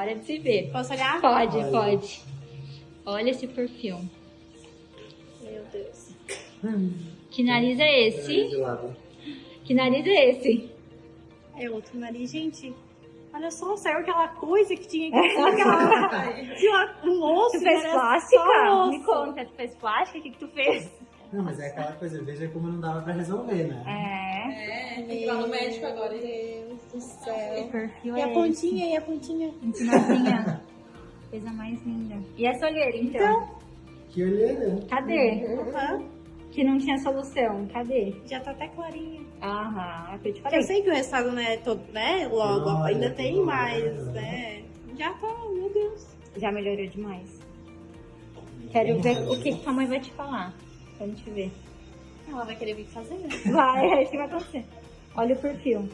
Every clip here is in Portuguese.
hora de se ver. Posso olhar? Pode. Olha esse perfume. Meu Deus. Que nariz é esse? De lado. Que nariz é esse? É outro nariz, gente. Olha só, saiu aquela coisa que tinha aqui. Tinha um osso. Tu fez parece plástica? só osso. Me conta, tu fez plástica? O que tu fez? Não, mas é aquela coisa, veja como não dava pra resolver, né? É. Tem que ir lá no médico agora. Deus do céu. Que perfil E é a pontinha, e a pontinha? esse? Novinha. Coisa mais linda. E essa olheira, então? Que olheira. Cadê? Aham. Que não tinha solução. Cadê? Já tá até clarinha. Aham, é o que eu te Porque falei. eu sei que o resultado não é todo, né? Logo, Olha, ainda que tem bom, mais, né? né? Já tá, meu Deus. Já melhorou demais. Quero ver o que tua mãe vai te falar. Quando te ver. Ela vai querer vir fazer. Vai, é isso que vai acontecer. Olha o perfil.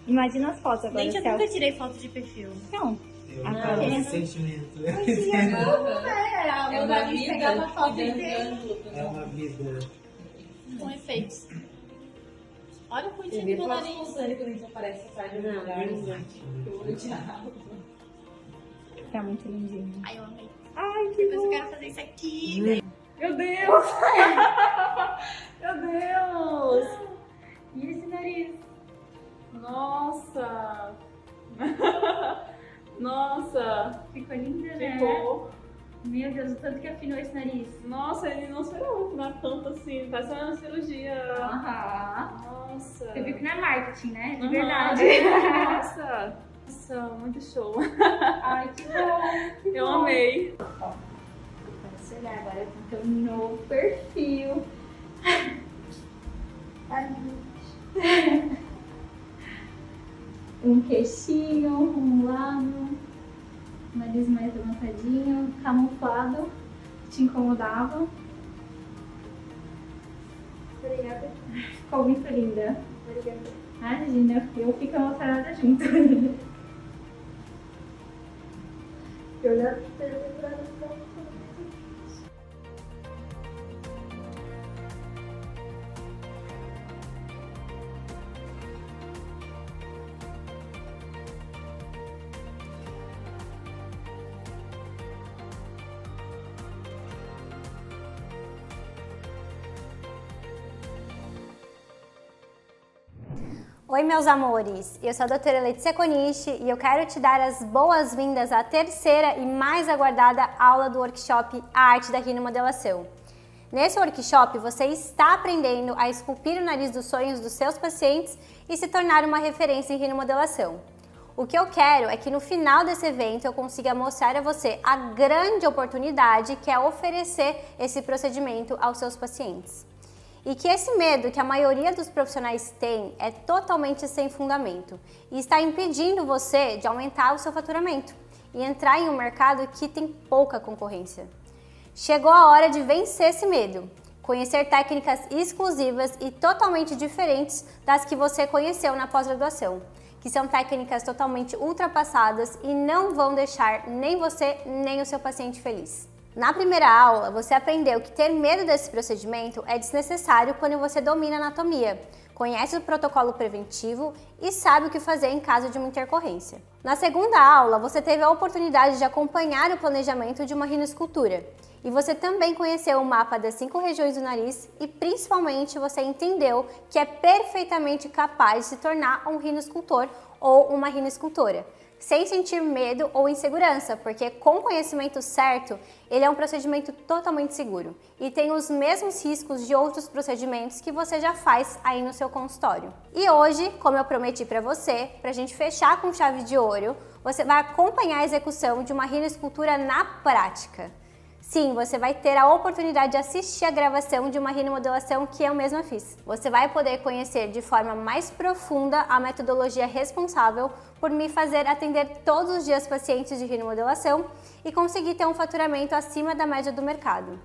Imagina as fotos agora. Gente, eu nunca tirei foto de perfil. Não. Eu Agora tenho é. esse sentimento. É uma vida É uma vida. Com efeitos. Olha a Você pontinha vê do meu pela nariz. função quando a gente aparece atrás do meu olhar. Eu vou tirar. Tá muito lindinho. Ai, eu amei. Ai, que Depois eu bom. quero fazer isso aqui. Meu Deus! Meu Deus! E esse nariz? Nossa! Nossa! Ficou linda, né? Ficou. Meu Deus, o tanto que afinou esse nariz. Nossa, ele não esperou que não é tanto assim. Parece uma cirurgia. Aham. Nossa! Você viu que não é marketing, né? De Aham. verdade. Nossa! Nossa, muito show. Ai, que bom. Que Eu bom. amei. Posso olhar agora com teu novo perfil. Ai, um queixinho, um lado, nariz mais levantadinho, camuflado, que te incomodava. Obrigada. Ficou muito linda. Obrigada. Imagina, eu fico emocionada junto. Oi, meus amores! Eu sou a doutora Letícia Coniche e eu quero te dar as boas-vindas à terceira e mais aguardada aula do workshop A Arte da Rinomodelação. Nesse workshop, você está aprendendo a esculpir o nariz dos sonhos dos seus pacientes e se tornar uma referência em rinomodelação. O que eu quero é que no final desse evento eu consiga mostrar a você a grande oportunidade que é oferecer esse procedimento aos seus pacientes. E que esse medo que a maioria dos profissionais tem é totalmente sem fundamento e está impedindo você de aumentar o seu faturamento e entrar em um mercado que tem pouca concorrência. Chegou a hora de vencer esse medo, conhecer técnicas exclusivas e totalmente diferentes das que você conheceu na pós-graduação, que são técnicas totalmente ultrapassadas e não vão deixar nem você nem o seu paciente feliz. Na primeira aula, você aprendeu que ter medo desse procedimento é desnecessário quando você domina a anatomia, conhece o protocolo preventivo e sabe o que fazer em caso de uma intercorrência. Na segunda aula, você teve a oportunidade de acompanhar o planejamento de uma rinoscultura e você também conheceu o mapa das 5 regiões do nariz e principalmente você entendeu que é perfeitamente capaz de se tornar um rinoscultor ou uma rinoscultora, sem sentir medo ou insegurança, porque com o conhecimento certo, ele é um procedimento totalmente seguro e tem os mesmos riscos de outros procedimentos que você já faz aí no seu consultório. E hoje, como eu prometi para você, para a gente fechar com chave de ouro, você vai acompanhar a execução de uma rinoscultura na prática. Sim, você vai ter a oportunidade de assistir a gravação de uma rinomodelação que eu mesma fiz. Você vai poder conhecer de forma mais profunda a metodologia responsável por me fazer atender todos os dias pacientes de rinomodelação e conseguir ter um faturamento acima da média do mercado.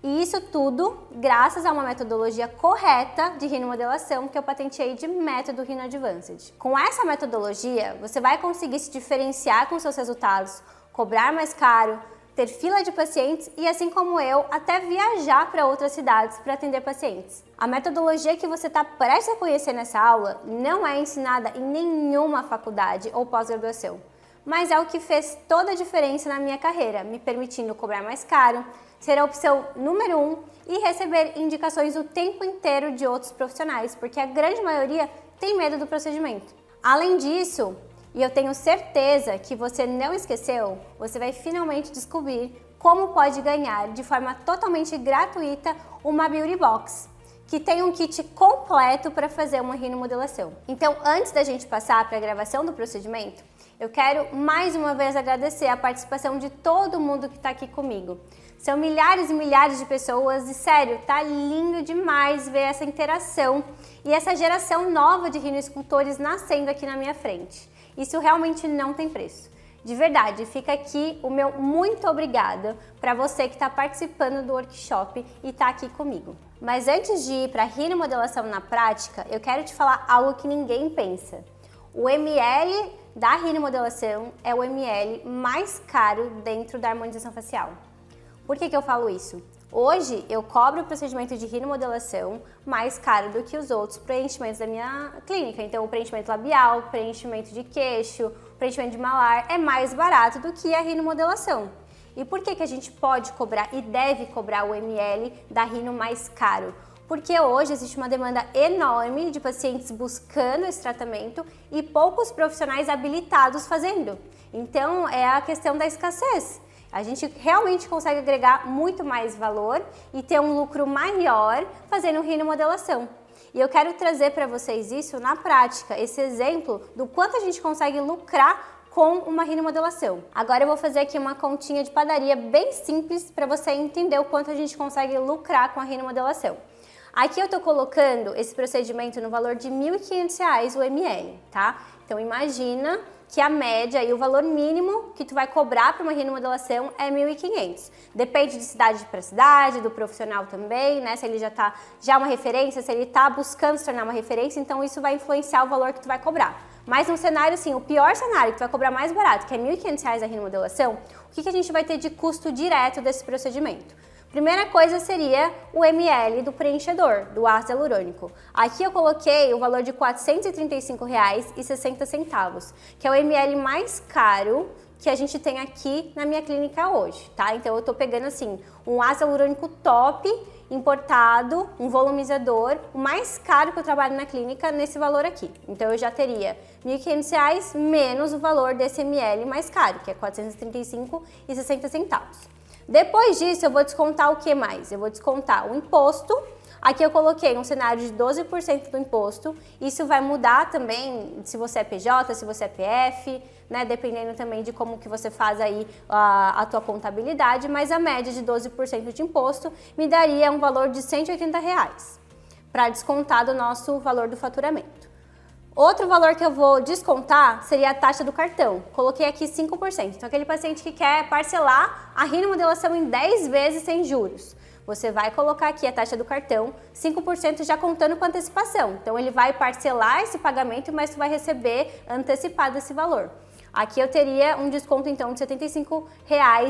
E isso tudo graças a uma metodologia correta de rinomodelação que eu patenteei de método Rhino Advanced. Com essa metodologia, você vai conseguir se diferenciar com seus resultados, cobrar mais caro, ter fila de pacientes e, assim como eu, até viajar para outras cidades para atender pacientes. A metodologia que você está prestes a conhecer nessa aula não é ensinada em nenhuma faculdade ou pós-graduação, mas é o que fez toda a diferença na minha carreira, me permitindo cobrar mais caro, ser a opção número 1 e receber indicações o tempo inteiro de outros profissionais, porque a grande maioria tem medo do procedimento. Além disso, e eu tenho certeza que você não esqueceu, você vai finalmente descobrir como pode ganhar de forma totalmente gratuita uma Beauty Box, que tem um kit completo para fazer uma rinomodelação. Então, antes da gente passar para a gravação do procedimento, eu quero mais uma vez agradecer a participação de todo mundo que está aqui comigo. São milhares e milhares de pessoas e, sério, tá lindo demais ver essa interação e essa geração nova de rinoescultores nascendo aqui na minha frente. Isso realmente não tem preço. De verdade, fica aqui o meu muito obrigada para você que está participando do workshop e está aqui comigo. Mas antes de ir para a rinomodelação na prática, eu quero te falar algo que ninguém pensa. O ml da rinomodelação é o ml mais caro dentro da harmonização facial. Por que eu falo isso? Hoje eu cobro o procedimento de rinomodelação mais caro do que os outros preenchimentos da minha clínica. Então o preenchimento labial, preenchimento de queixo, preenchimento de malar é mais barato do que a rinomodelação. E por que a gente pode cobrar e deve cobrar o ml da rino mais caro? Porque hoje existe uma demanda enorme de pacientes buscando esse tratamento e poucos profissionais habilitados fazendo. Então é a questão da escassez. A gente realmente consegue agregar muito mais valor e ter um lucro maior fazendo rinomodelação. E eu quero trazer para vocês isso na prática, esse exemplo do quanto a gente consegue lucrar com uma rinomodelação. Agora eu vou fazer aqui uma continha de padaria bem simples para você entender o quanto a gente consegue lucrar com a rinomodelação. Aqui eu estou colocando esse procedimento no valor de R$ 1.500 o ml, tá? Então imagina que a média e o valor mínimo que tu vai cobrar para uma rinomodelação é 1.500. Depende de cidade para cidade, do profissional também, né? Se ele já é uma referência, se ele está buscando se tornar uma referência, então isso vai influenciar o valor que tu vai cobrar. Mas no cenário, sim, o pior cenário, que tu vai cobrar mais barato, que é R$ 1.500 a rinomodelação, o que a gente vai ter de custo direto desse procedimento? Primeira coisa seria o ml do preenchedor, do ácido hialurônico. Aqui eu coloquei o valor de R$ 435,60, que é o ml mais caro que a gente tem aqui na minha clínica hoje, tá? Então eu tô pegando assim, um ácido hialurônico top, importado, um volumizador, o mais caro que eu trabalho na clínica nesse valor aqui. Então eu já teria R$ 1.500 menos o valor desse ml mais caro, que é R$ 435,60. Depois disso, eu vou descontar o que mais? Eu vou descontar o imposto. Aqui eu coloquei um cenário de 12% do imposto. Isso vai mudar também se você é PJ, se você é PF, né? Dependendo também de como que você faz aí a tua contabilidade. Mas a média de 12% de imposto me daria um valor de R$ 180 para descontar do nosso valor do faturamento. Outro valor que eu vou descontar seria a taxa do cartão. Coloquei aqui 5%. Então, aquele paciente que quer parcelar a rinomodelação em 10 vezes sem juros. Você vai colocar aqui a taxa do cartão, 5% já contando com antecipação. Então, ele vai parcelar esse pagamento, mas tu vai receber antecipado esse valor. Aqui eu teria um desconto, então, de R$ 75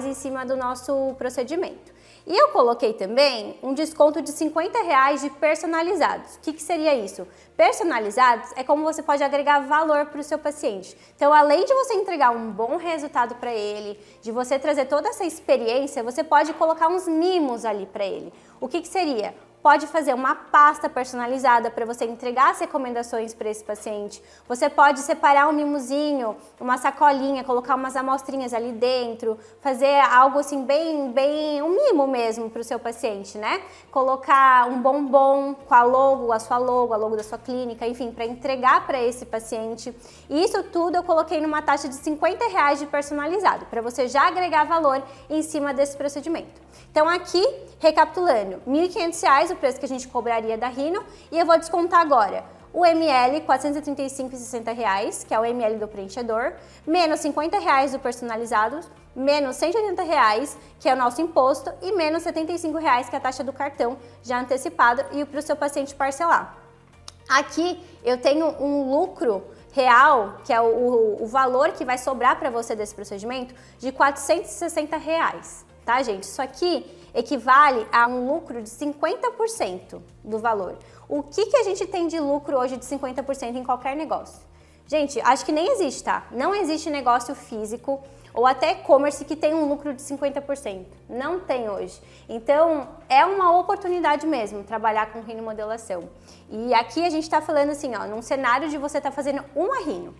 em cima do nosso procedimento. E eu coloquei também um desconto de R$ 50 de personalizados. O que seria isso? Personalizados é como você pode agregar valor para o seu paciente. Então, além de você entregar um bom resultado para ele, de você trazer toda essa experiência, você pode colocar uns mimos ali para ele. O que seria? Pode fazer uma pasta personalizada para você entregar as recomendações para esse paciente. Você pode separar um mimozinho, uma sacolinha, colocar umas amostrinhas ali dentro, fazer algo assim bem um mimo mesmo para o seu paciente, né? Colocar um bombom com a sua logo, a logo da sua clínica, enfim, para entregar para esse paciente. E isso tudo eu coloquei numa taxa de R$ 50 de personalizado, para você já agregar valor em cima desse procedimento. Então aqui, recapitulando, R$ 1.500 o preço que a gente cobraria da Rino e eu vou descontar agora o ml, R$ 435,60, que é o ml do preenchedor, menos R$ 50 do personalizado, menos R$ 180, que é o nosso imposto, e menos R$ 75, que é a taxa do cartão já antecipada e para o seu paciente parcelar. Aqui eu tenho um lucro real, que é o valor que vai sobrar para você desse procedimento, de R$ 460. Tá, gente? Isso aqui equivale a um lucro de 50% do valor. O que a gente tem de lucro hoje de 50% em qualquer negócio? Gente, acho que nem existe, tá? Não existe negócio físico ou até e-commerce que tem um lucro de 50%. Não tem hoje. Então, é uma oportunidade mesmo trabalhar com rinomodelação. E aqui a gente está falando assim, ó, num cenário de você estar fazendo uma rino.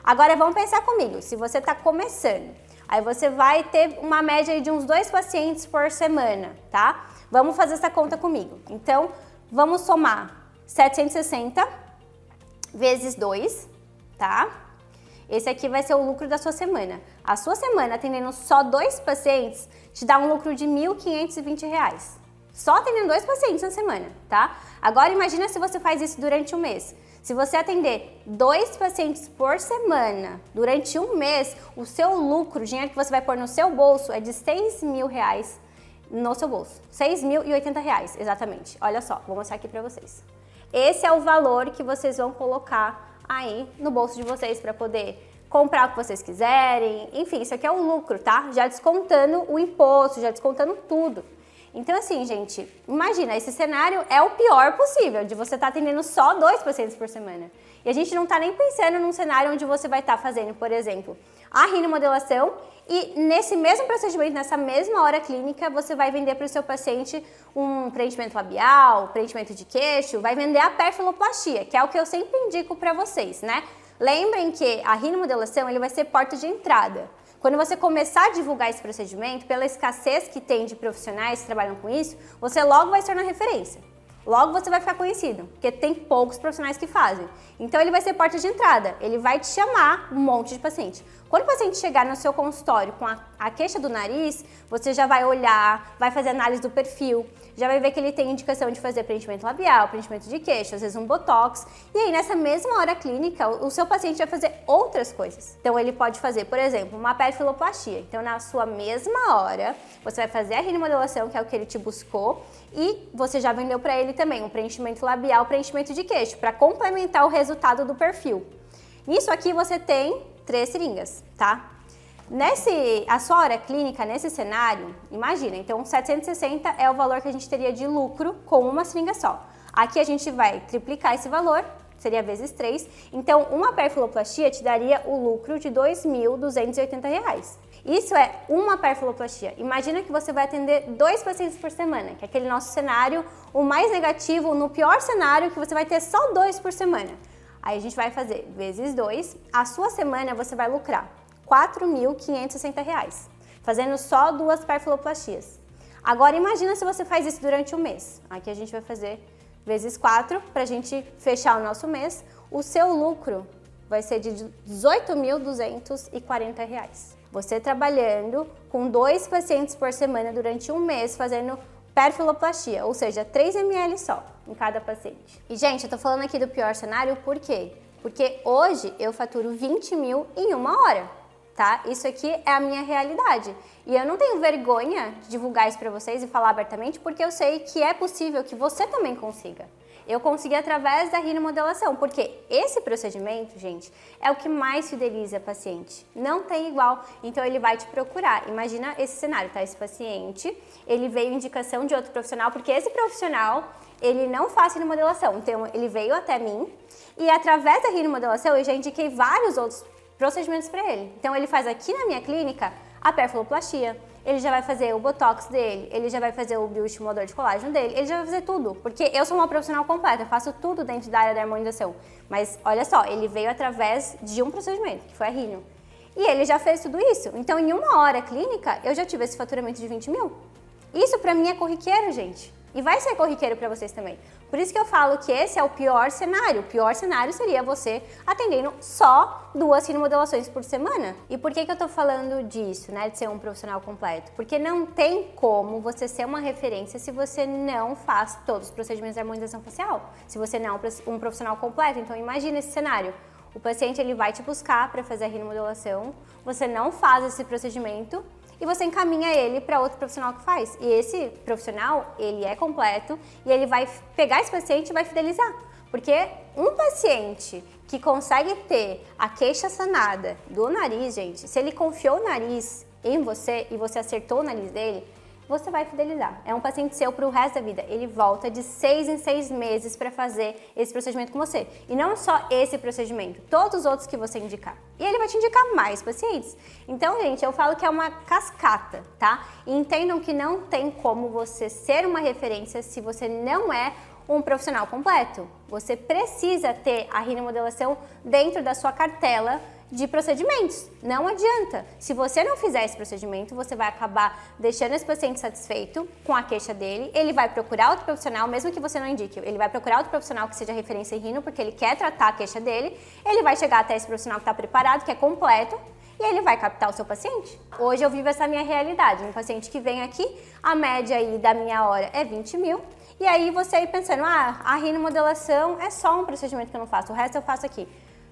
Agora, vamos pensar comigo. Se você está começando, aí você vai ter uma média de uns 2 pacientes por semana, tá? Vamos fazer essa conta comigo. Então, vamos somar 760 vezes 2, tá? Esse aqui vai ser o lucro da sua semana. A sua semana atendendo só 2 pacientes te dá um lucro de R$ 1.520. Só atendendo 2 pacientes na semana, tá? Agora imagina se você faz isso durante um mês. Se você atender 2 pacientes por semana durante um mês, o seu lucro, o dinheiro que você vai pôr no seu bolso é de R$ 6.000 no seu bolso. R$ 6.080, exatamente. Olha só, vou mostrar aqui pra vocês. Esse é o valor que vocês vão colocar aí no bolso de vocês para poder comprar o que vocês quiserem. Enfim, isso aqui é o lucro, tá? Já descontando o imposto, já descontando tudo. Então, assim, gente, imagina, esse cenário é o pior possível, de você estar atendendo só 2 pacientes por semana. E a gente não está nem pensando num cenário onde você vai estar fazendo, por exemplo, a rinomodelação e nesse mesmo procedimento, nessa mesma hora clínica, você vai vender para o seu paciente um preenchimento labial, preenchimento de queixo, vai vender a perfiloplastia, que é o que eu sempre indico para vocês, né? Lembrem que a rinomodelação ele vai ser porta de entrada. Quando você começar a divulgar esse procedimento, pela escassez que tem de profissionais que trabalham com isso, você logo vai se tornar referência. Logo você vai ficar conhecido, porque tem poucos profissionais que fazem. Então ele vai ser porta de entrada, ele vai te chamar um monte de paciente. Quando o paciente chegar no seu consultório com a queixa do nariz, você já vai olhar, vai fazer análise do perfil, já vai ver que ele tem indicação de fazer preenchimento labial, preenchimento de queixo, às vezes um botox. E aí nessa mesma hora clínica, o seu paciente vai fazer outras coisas. Então ele pode fazer, por exemplo, uma perfiloplastia. Então na sua mesma hora, você vai fazer a rinomodelação, que é o que ele te buscou, e você já vendeu para ele também um preenchimento labial, preenchimento de queixo, para complementar o resultado do perfil. Nisso aqui você tem 3 seringas, tá? A sua hora clínica, nesse cenário, imagina, então 760 é o valor que a gente teria de lucro com uma seringa só. Aqui a gente vai triplicar esse valor, seria vezes 3, então uma perfiloplastia te daria o lucro de R$ 2.280. Isso é uma perfiloplastia. Imagina que você vai atender 2 pacientes por semana, que é aquele nosso cenário, o mais negativo, no pior cenário, que você vai ter só 2 por semana. Aí a gente vai fazer vezes 2, a sua semana você vai lucrar R$ 4.560, fazendo só 2 perfiloplastias. Agora imagina se você faz isso durante um mês. Aqui a gente vai fazer vezes 4 para a gente fechar o nosso mês. O seu lucro vai ser de R$ 18.240. Você trabalhando com 2 pacientes por semana durante um mês, fazendo perfiloplastia, ou seja, 3 ml só em cada paciente. E, gente, eu tô falando aqui do pior cenário, por quê? Porque hoje eu faturo 20 mil em uma hora, tá? Isso aqui é a minha realidade. E eu não tenho vergonha de divulgar isso pra vocês e falar abertamente, porque eu sei que é possível que você também consiga. Eu consegui através da rinomodelação, porque esse procedimento, gente, é o que mais fideliza o paciente. Não tem igual, então ele vai te procurar. Imagina esse cenário, tá? Esse paciente, ele veio indicação de outro profissional, porque esse profissional, ele não faz rinomodelação. Então ele veio até mim e através da rinomodelação eu já indiquei vários outros procedimentos para ele. Então ele faz aqui na minha clínica a perfiloplastia, ele já vai fazer o botox dele, ele já vai fazer o bioestimulador de colágeno dele, ele já vai fazer tudo, porque eu sou uma profissional completa, eu faço tudo dentro da área da harmonização. Mas olha só, ele veio através de um procedimento, que foi a rino. E ele já fez tudo isso. Então em uma hora clínica, eu já tive esse faturamento de 20 mil. Isso pra mim é corriqueiro, gente. E vai ser corriqueiro para vocês também. Por isso que eu falo que esse é o pior cenário. O pior cenário seria você atendendo só 2 rinomodelações por semana. E por que eu tô falando disso, né? De ser um profissional completo? Porque não tem como você ser uma referência se você não faz todos os procedimentos de harmonização facial. Se você não é um profissional completo. Então imagina esse cenário. O paciente ele vai te buscar para fazer a rinomodelação, você não faz esse procedimento e você encaminha ele para outro profissional que faz. E esse profissional, ele é completo e ele vai pegar esse paciente e vai fidelizar. Porque um paciente que consegue ter a queixa sanada do nariz, gente, se ele confiou o nariz em você e você acertou o nariz dele, você vai fidelizar. É um paciente seu para o resto da vida. Ele volta de 6 em 6 meses para fazer esse procedimento com você. E não só esse procedimento, todos os outros que você indicar. E ele vai te indicar mais pacientes. Então, gente, eu falo que é uma cascata, tá? E entendam que não tem como você ser uma referência se você não é um profissional completo. Você precisa ter a rinomodelação dentro da sua cartela de procedimentos. Não adianta. Se você não fizer esse procedimento, você vai acabar deixando esse paciente satisfeito com a queixa dele. Ele vai procurar outro profissional, mesmo que você não indique. Ele vai procurar outro profissional que seja referência em rino, porque ele quer tratar a queixa dele. Ele vai chegar até esse profissional que está preparado, que é completo, e ele vai captar o seu paciente. Hoje eu vivo essa minha realidade. Um paciente que vem aqui, a média aí da minha hora é 20 mil. E aí você aí pensando, a rinomodelação é só um procedimento que eu não faço, o resto eu faço aqui.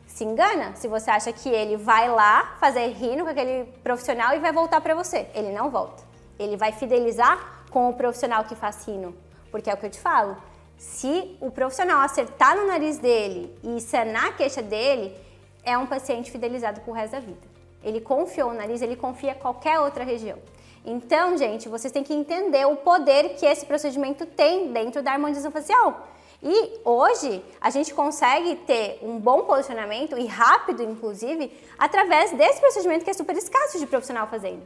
Se engana se você acha que ele vai lá fazer rino com aquele profissional e vai voltar para você. Ele não volta. Ele vai fidelizar com o profissional que faz rino. Porque é o que eu te falo. Se o profissional acertar no nariz dele e sanar a queixa dele, é um paciente fidelizado pro resto da vida. Ele confiou no nariz, ele confia em qualquer outra região. Então, gente, vocês têm que entender o poder que esse procedimento tem dentro da harmonização facial. E hoje a gente consegue ter um bom posicionamento e rápido, inclusive, através desse procedimento que é super escasso de profissional fazendo.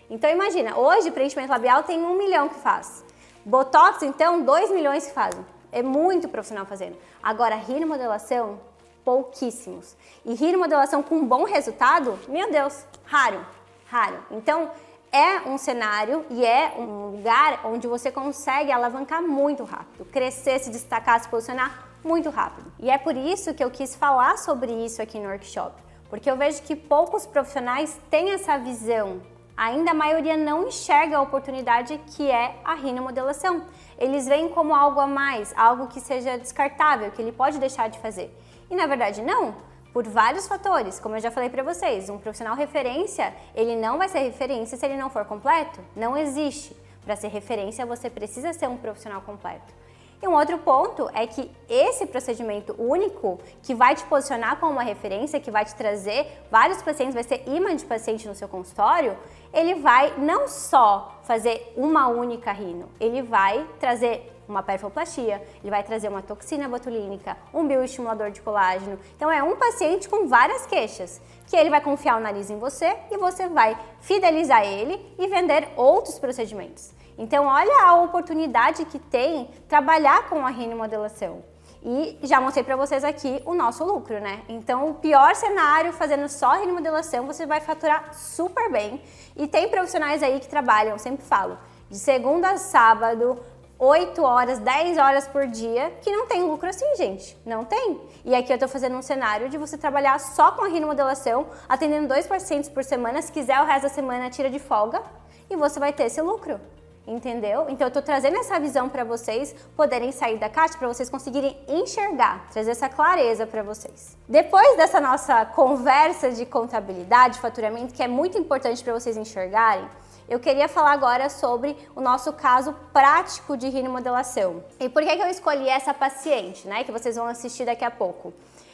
Então imagina, hoje preenchimento labial tem 1 milhão que faz. Botox, então, 2 milhões que fazem. É muito profissional fazendo. Agora, rinomodelação, pouquíssimos. E rinomodelação com bom resultado, meu Deus, raro, raro. Então, é um cenário e é um lugar onde você consegue alavancar muito rápido, crescer, se destacar, se posicionar muito rápido. E é por isso que eu quis falar sobre isso aqui no workshop, porque eu vejo que poucos profissionais têm essa visão. Ainda a maioria não enxerga a oportunidade que é a rinomodelação. Eles veem como algo a mais, algo que seja descartável, que ele pode deixar de fazer. E na verdade não. Por vários fatores, como eu já falei para vocês, um profissional referência, ele não vai ser referência se ele não for completo. Não existe. Para ser referência, você precisa ser um profissional completo. E um outro ponto é que esse procedimento único, que vai te posicionar como uma referência, que vai te trazer vários pacientes, vai ser imã de paciente no seu consultório, ele vai não só fazer uma única rino, ele vai trazer uma perfoplastia, ele vai trazer uma toxina botulínica, um bioestimulador de colágeno. Então é um paciente com várias queixas, que ele vai confiar o nariz em você e você vai fidelizar ele e vender outros procedimentos. Então olha a oportunidade que tem trabalhar com a rinomodelação. E já mostrei para vocês aqui o nosso lucro, né? Então o pior cenário, fazendo só rinomodelação, você vai faturar super bem. E tem profissionais aí que trabalham, sempre falo, de segunda a sábado, 8 horas, 10 horas por dia, que não tem lucro assim, gente. Não tem. E aqui eu tô fazendo um cenário de você trabalhar só com a rinomodelação, atendendo 2 pacientes por semana. Se quiser, o resto da semana tira de folga e você vai ter esse lucro. Entendeu? Então eu tô trazendo essa visão para vocês poderem sair da caixa, para vocês conseguirem enxergar, trazer essa clareza para vocês. Depois dessa nossa conversa de contabilidade, faturamento, que é muito importante para vocês enxergarem, eu queria falar agora sobre o nosso caso prático de rinomodelação. E por que eu escolhi essa paciente, né, que vocês vão assistir daqui a pouco?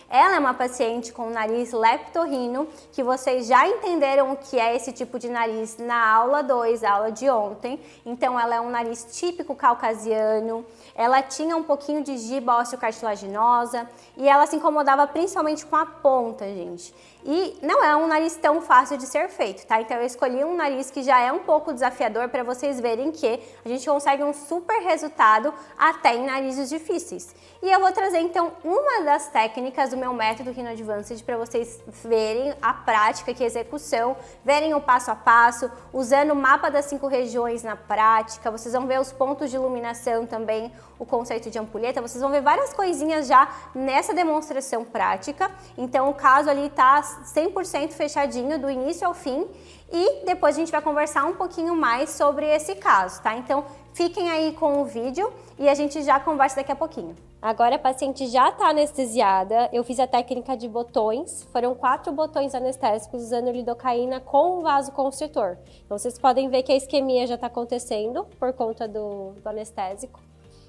Ela é uma paciente com nariz leptorrino, que vocês já entenderam o que é esse tipo de nariz na aula 2, a aula de ontem. Então ela é um nariz típico caucasiano, ela tinha um pouquinho de giba osteocartilaginosa e ela se incomodava principalmente com a ponta, gente. E não é um nariz tão fácil de ser feito, tá? Então eu escolhi um nariz que já é um pouco desafiador para vocês verem que a gente consegue um super resultado até em narizes difíceis. E eu vou trazer então uma das técnicas do meu método Rhino Advanced para vocês verem a prática, que é a execução, verem o passo a passo, usando o mapa das 5 regiões na prática. Vocês vão ver os pontos de iluminação também, o conceito de ampulheta, vocês vão ver várias coisinhas já nessa demonstração prática. Então o caso ali tá 100% fechadinho do início ao fim e depois a gente vai conversar um pouquinho mais sobre esse caso, tá? Então fiquem aí com o vídeo e a gente já conversa daqui a pouquinho. Agora a paciente já está anestesiada, eu fiz a técnica de botões, foram 4 botões anestésicos usando lidocaína com vasoconstritor. Então vocês podem ver que a isquemia já está acontecendo por conta do anestésico.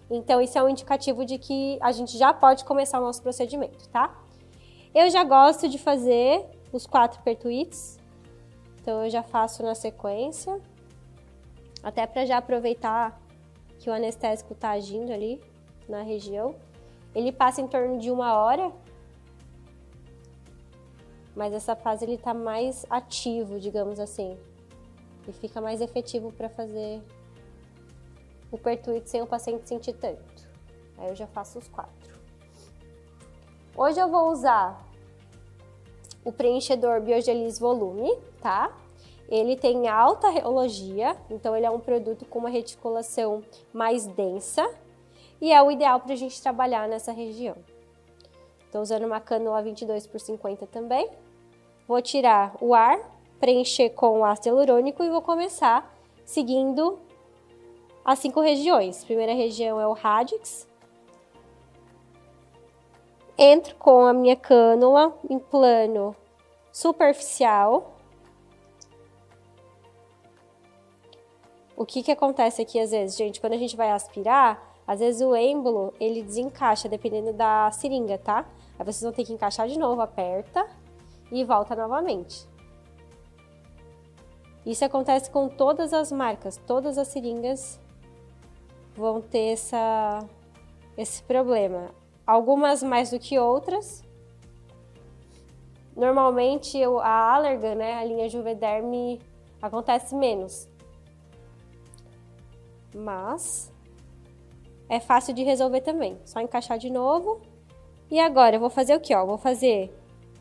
Então isso é um indicativo de que a gente já pode começar o nosso procedimento, tá? Eu já gosto de fazer os 4 pertuites, então eu já faço na sequência. Até para já aproveitar que o anestésico tá agindo ali na região. Ele passa em torno de 1 hora. Mas essa fase ele tá mais ativo, digamos assim. E fica mais efetivo para fazer o pertuite sem o paciente sentir tanto. Aí eu já faço os 4. Hoje eu vou usar o preenchedor Biogelis Volume, tá? Ele tem alta reologia, então ele é um produto com uma reticulação mais densa e é o ideal para a gente trabalhar nessa região. Estou usando uma cânula 22x50 também. Vou tirar o ar, preencher com o ácido hialurônico e vou começar seguindo as 5 regiões. A primeira região é o radix. Entro com a minha cânula em plano superficial. O que acontece aqui às vezes, gente? Quando a gente vai aspirar, às vezes o êmbolo, ele desencaixa, dependendo da seringa, tá? Aí vocês vão ter que encaixar de novo, aperta e volta novamente. Isso acontece com todas as marcas, todas as seringas vão ter esse problema. Algumas mais do que outras. Normalmente a Allergan, né, a linha Juvederm, acontece menos. Mas é fácil de resolver também. Só encaixar de novo. E agora eu vou fazer o quê? Vou fazer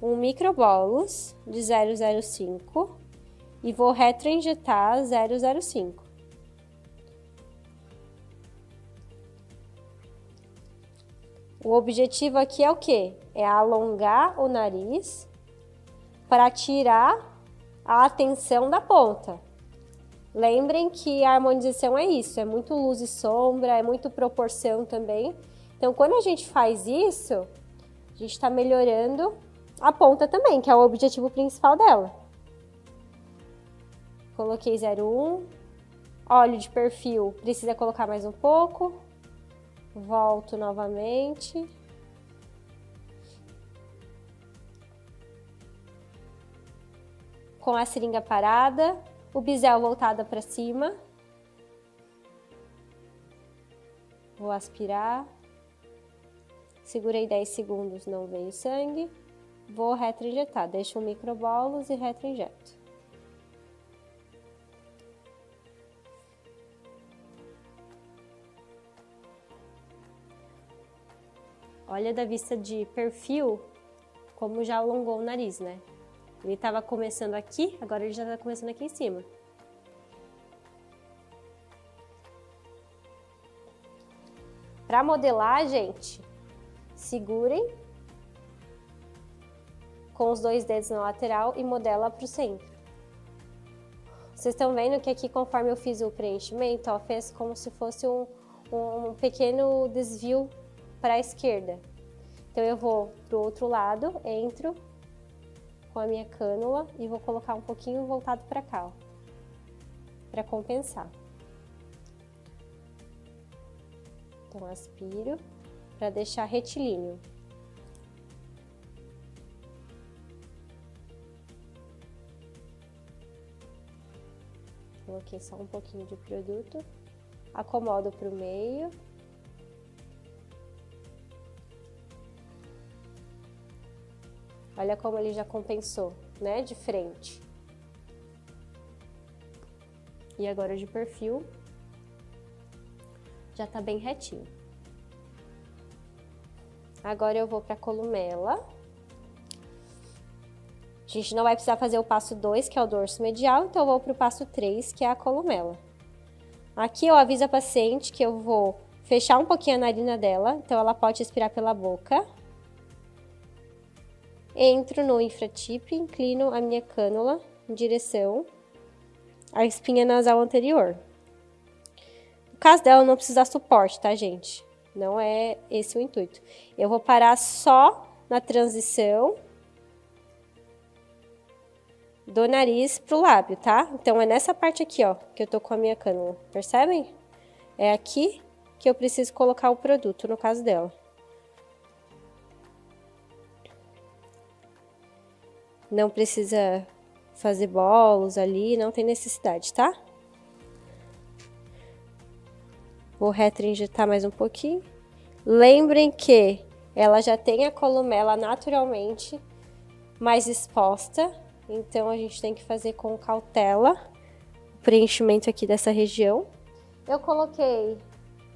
um microbolus de 0,05 e vou retroinjetar 0,05. O objetivo aqui é o quê? É alongar o nariz para tirar a atenção da ponta. Lembrem que a harmonização é isso, é muito luz e sombra, é muito proporção também. Então, quando a gente faz isso, a gente está melhorando a ponta também, que é o objetivo principal dela. Coloquei 0,1. Óleo de perfil, precisa colocar mais um pouco. Volto novamente. Com a seringa parada, o bisel voltado para cima. Vou aspirar. Segurei 10 segundos, não veio sangue. Vou retroinjetar. Deixo um microbolus e retroinjeto. Olha da vista de perfil, como já alongou o nariz, né? Ele estava começando aqui, agora ele já está começando aqui em cima. Para modelar, gente, segurem com os 2 dedos na lateral e modela para o centro. Vocês estão vendo que aqui, conforme eu fiz o preenchimento, ó, fez como se fosse um pequeno desvio para a esquerda. Então, eu vou para o outro lado, entro com a minha cânula e vou colocar um pouquinho voltado para cá, ó, para compensar. Então, aspiro para deixar retilíneo. Coloquei só um pouquinho de produto, acomodo para o meio. Olha como ele já compensou, né, de frente. E agora de perfil, já tá bem retinho. Agora eu vou pra columela. A gente não vai precisar fazer o passo 2, que é o dorso medial, então eu vou pro passo 3, que é a columela. Aqui eu aviso a paciente que eu vou fechar um pouquinho a narina dela, então ela pode respirar pela boca. Entro no infratip, inclino a minha cânula em direção à espinha nasal anterior. No caso dela, não precisa dar suporte, tá, gente? Não é esse o intuito. Eu vou parar só na transição do nariz pro lábio, tá? Então, é nessa parte aqui, ó, que eu tô com a minha cânula. Percebem? É aqui que eu preciso colocar o produto, no caso dela. Não precisa fazer bolos ali, não tem necessidade, tá? Vou retroinjetar mais um pouquinho. Lembrem que ela já tem a columela naturalmente mais exposta, então a gente tem que fazer com cautela o preenchimento aqui dessa região. Eu coloquei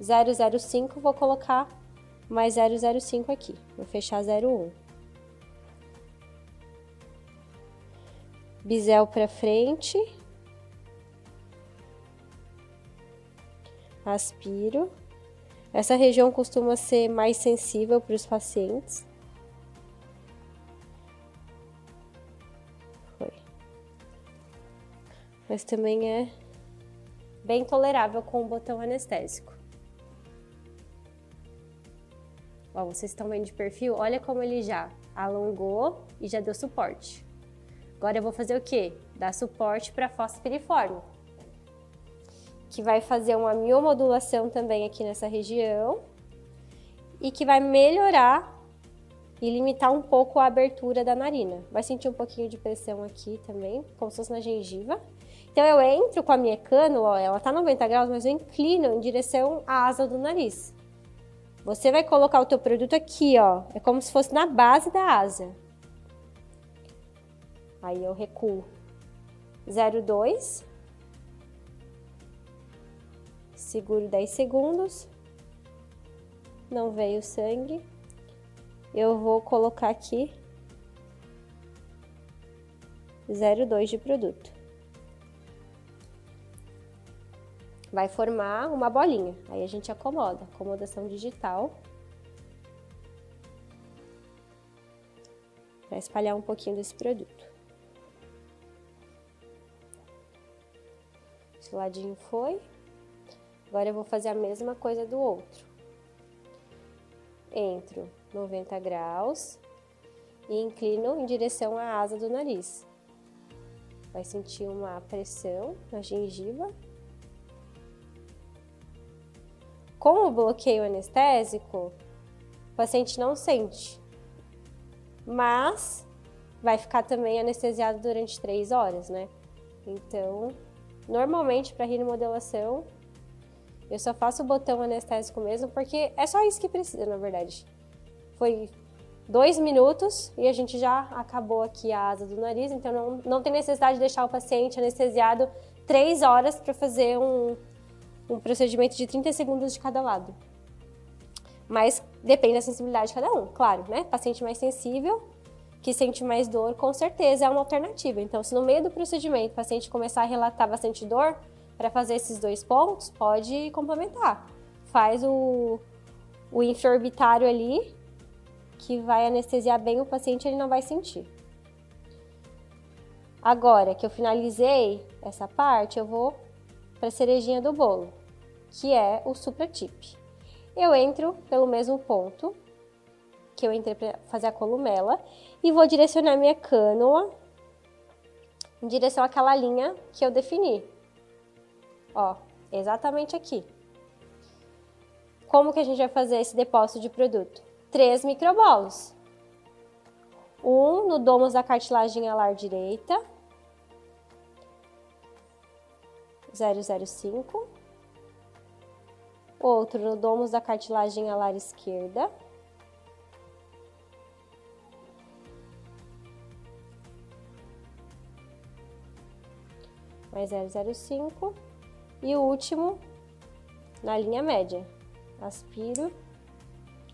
0,05, vou colocar mais 0,05 aqui, vou fechar 0,1. Bisel para frente. Aspiro. Essa região costuma ser mais sensível para os pacientes. Foi. Mas também é bem tolerável com o botão anestésico. Ó, vocês estão vendo de perfil? Olha como ele já alongou e já deu suporte. Agora eu vou fazer o quê? Dar suporte para a fossa piriforme, que vai fazer uma miomodulação também aqui nessa região e que vai melhorar e limitar um pouco a abertura da narina. Vai sentir um pouquinho de pressão aqui também, como se fosse na gengiva. Então eu entro com a minha cânula, ó, ela tá 90 graus, mas eu inclino em direção à asa do nariz. Você vai colocar o teu produto aqui, ó, é como se fosse na base da asa. Aí eu recuo 0,2, seguro 10 segundos, não veio sangue, eu vou colocar aqui 0,2 de produto. Vai formar uma bolinha, aí a gente acomoda, acomodação digital, para espalhar um pouquinho desse produto. Esse ladinho foi. Agora eu vou fazer a mesma coisa do outro. Entro 90 graus e inclino em direção à asa do nariz. Vai sentir uma pressão na gengiva. Com o bloqueio anestésico, o paciente não sente, mas vai ficar também anestesiado durante 3 horas, né? Então, normalmente para rinomodelação, eu só faço o botão anestésico mesmo, porque é só isso que precisa, na verdade. Foi 2 minutos e a gente já acabou aqui a asa do nariz, então não tem necessidade de deixar o paciente anestesiado 3 horas para fazer um procedimento de 30 segundos de cada lado. Mas depende da sensibilidade de cada um, claro, né? Paciente mais sensível, que sente mais dor, com certeza é uma alternativa. Então, se no meio do procedimento o paciente começar a relatar bastante dor, para fazer esses 2 pontos, pode complementar. Faz o infraorbitário ali, que vai anestesiar bem o paciente, ele não vai sentir. Agora que eu finalizei essa parte, eu vou para a cerejinha do bolo, que é o supratip. Eu entro pelo mesmo ponto que eu entrei para fazer a columela e vou direcionar minha cânula em direção àquela linha que eu defini. Ó, exatamente aqui. Como que a gente vai fazer esse depósito de produto? 3 microbolos. Um no domus da cartilagem alar direita, 0,05. Outro no domus da cartilagem alar esquerda. Mais 0,05. E o último na linha média. Aspiro.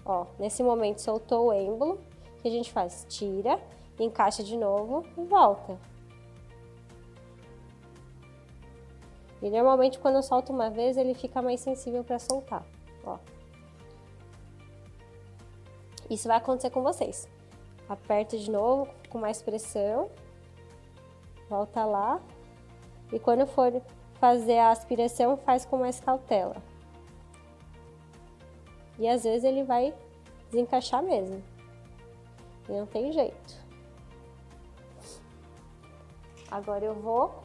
Ó, nesse momento soltou o êmbolo. O que a gente faz? Tira, encaixa de novo e volta. E normalmente quando eu solto uma vez, ele fica mais sensível para soltar, ó. Isso vai acontecer com vocês. Aperta de novo, com mais pressão. Volta lá. E quando for fazer a aspiração, faz com mais cautela. E às vezes ele vai desencaixar mesmo. E não tem jeito. Agora eu vou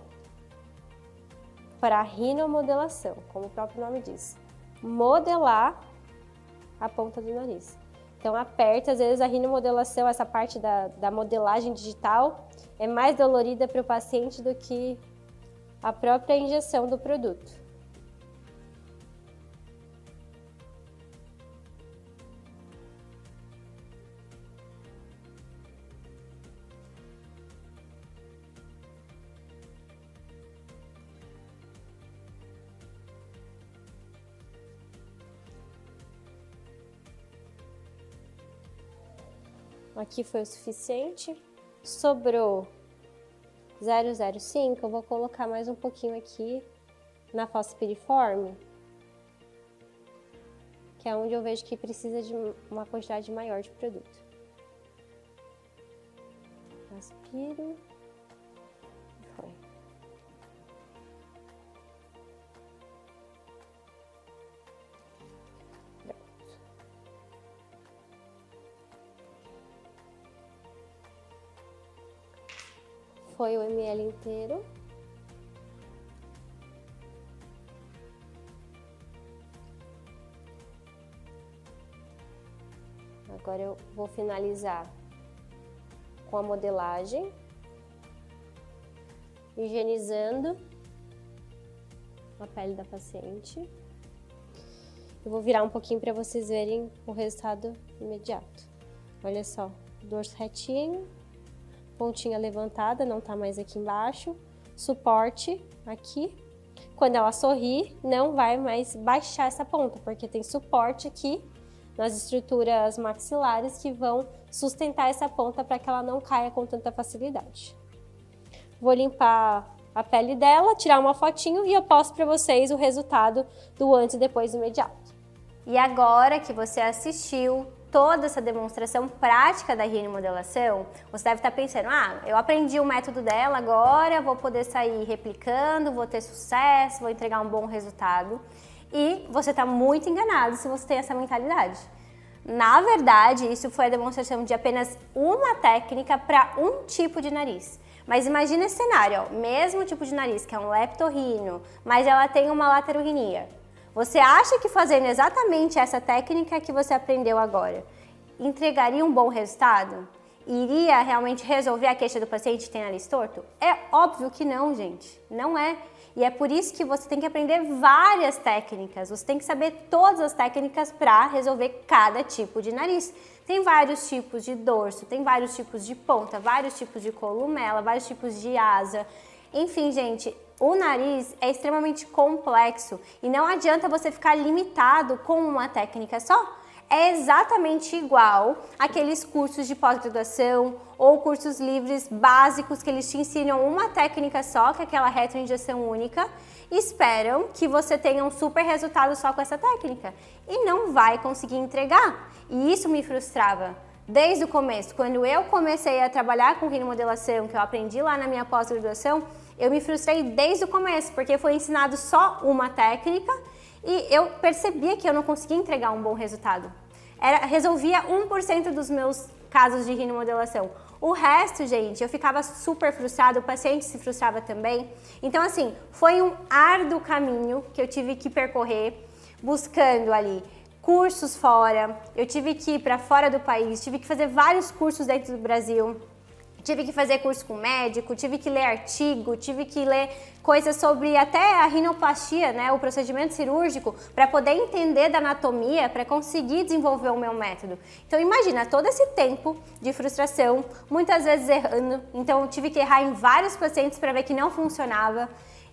para a rinomodelação, como o próprio nome diz. Modelar a ponta do nariz. Então aperta, às vezes a rinomodelação, essa parte da modelagem digital, é mais dolorida para o paciente do que a própria injeção do produto. Aqui foi o suficiente. Sobrou 0,05, eu vou colocar mais um pouquinho aqui na fossa piriforme, que é onde eu vejo que precisa de uma quantidade maior de produto. Aspiro. Foi. Foi o ml inteiro. Agora eu vou finalizar com a modelagem, higienizando a pele da paciente. Eu vou virar um pouquinho para vocês verem o resultado imediato. Olha só, dorso retinho, pontinha levantada, não tá mais aqui embaixo, suporte aqui. Quando ela sorrir, não vai mais baixar essa ponta, porque tem suporte aqui nas estruturas maxilares que vão sustentar essa ponta para que ela não caia com tanta facilidade. Vou limpar a pele dela, tirar uma fotinho e eu posto para vocês o resultado do antes e depois imediato. E agora que você assistiu toda essa demonstração prática da rinimodelação, você deve estar pensando, eu aprendi o método dela, agora vou poder sair replicando, vou ter sucesso, vou entregar um bom resultado. E você está muito enganado se você tem essa mentalidade. Na verdade, isso foi a demonstração de apenas uma técnica para um tipo de nariz. Mas imagina esse cenário, ó, mesmo tipo de nariz, que é um leptorrino, mas ela tem uma laterorrinia. Você acha que fazendo exatamente essa técnica que você aprendeu agora, entregaria um bom resultado? Iria realmente resolver a queixa do paciente que tem nariz torto? É óbvio que não, gente. Não é. E é por isso que você tem que aprender várias técnicas. Você tem que saber todas as técnicas para resolver cada tipo de nariz. Tem vários tipos de dorso, tem vários tipos de ponta, vários tipos de columela, vários tipos de asa. Enfim, gente, o nariz é extremamente complexo e não adianta você ficar limitado com uma técnica só. É exatamente igual aqueles cursos de pós-graduação ou cursos livres básicos que eles te ensinam uma técnica só, que é aquela retroinjeção única, e esperam que você tenha um super resultado só com essa técnica e não vai conseguir entregar. E isso me frustrava desde o começo. Quando eu comecei a trabalhar com rinimodelação, que eu aprendi lá na minha pós-graduação, eu me frustrei desde o começo, porque foi ensinado só uma técnica e eu percebia que eu não conseguia entregar um bom resultado. Resolvia 1% dos meus casos de rinimodelação. O resto, gente, eu ficava super frustrada, o paciente se frustrava também. Então, assim, foi um árduo caminho que eu tive que percorrer, buscando ali cursos fora, eu tive que ir para fora do país, tive que fazer vários cursos dentro do Brasil. Tive que fazer curso com médico, tive que ler artigo, tive que ler coisas sobre até a rinoplastia, né, o procedimento cirúrgico, para poder entender da anatomia, para conseguir desenvolver o meu método. Então imagina, todo esse tempo de frustração, muitas vezes errando, então eu tive que errar em vários pacientes para ver que não funcionava.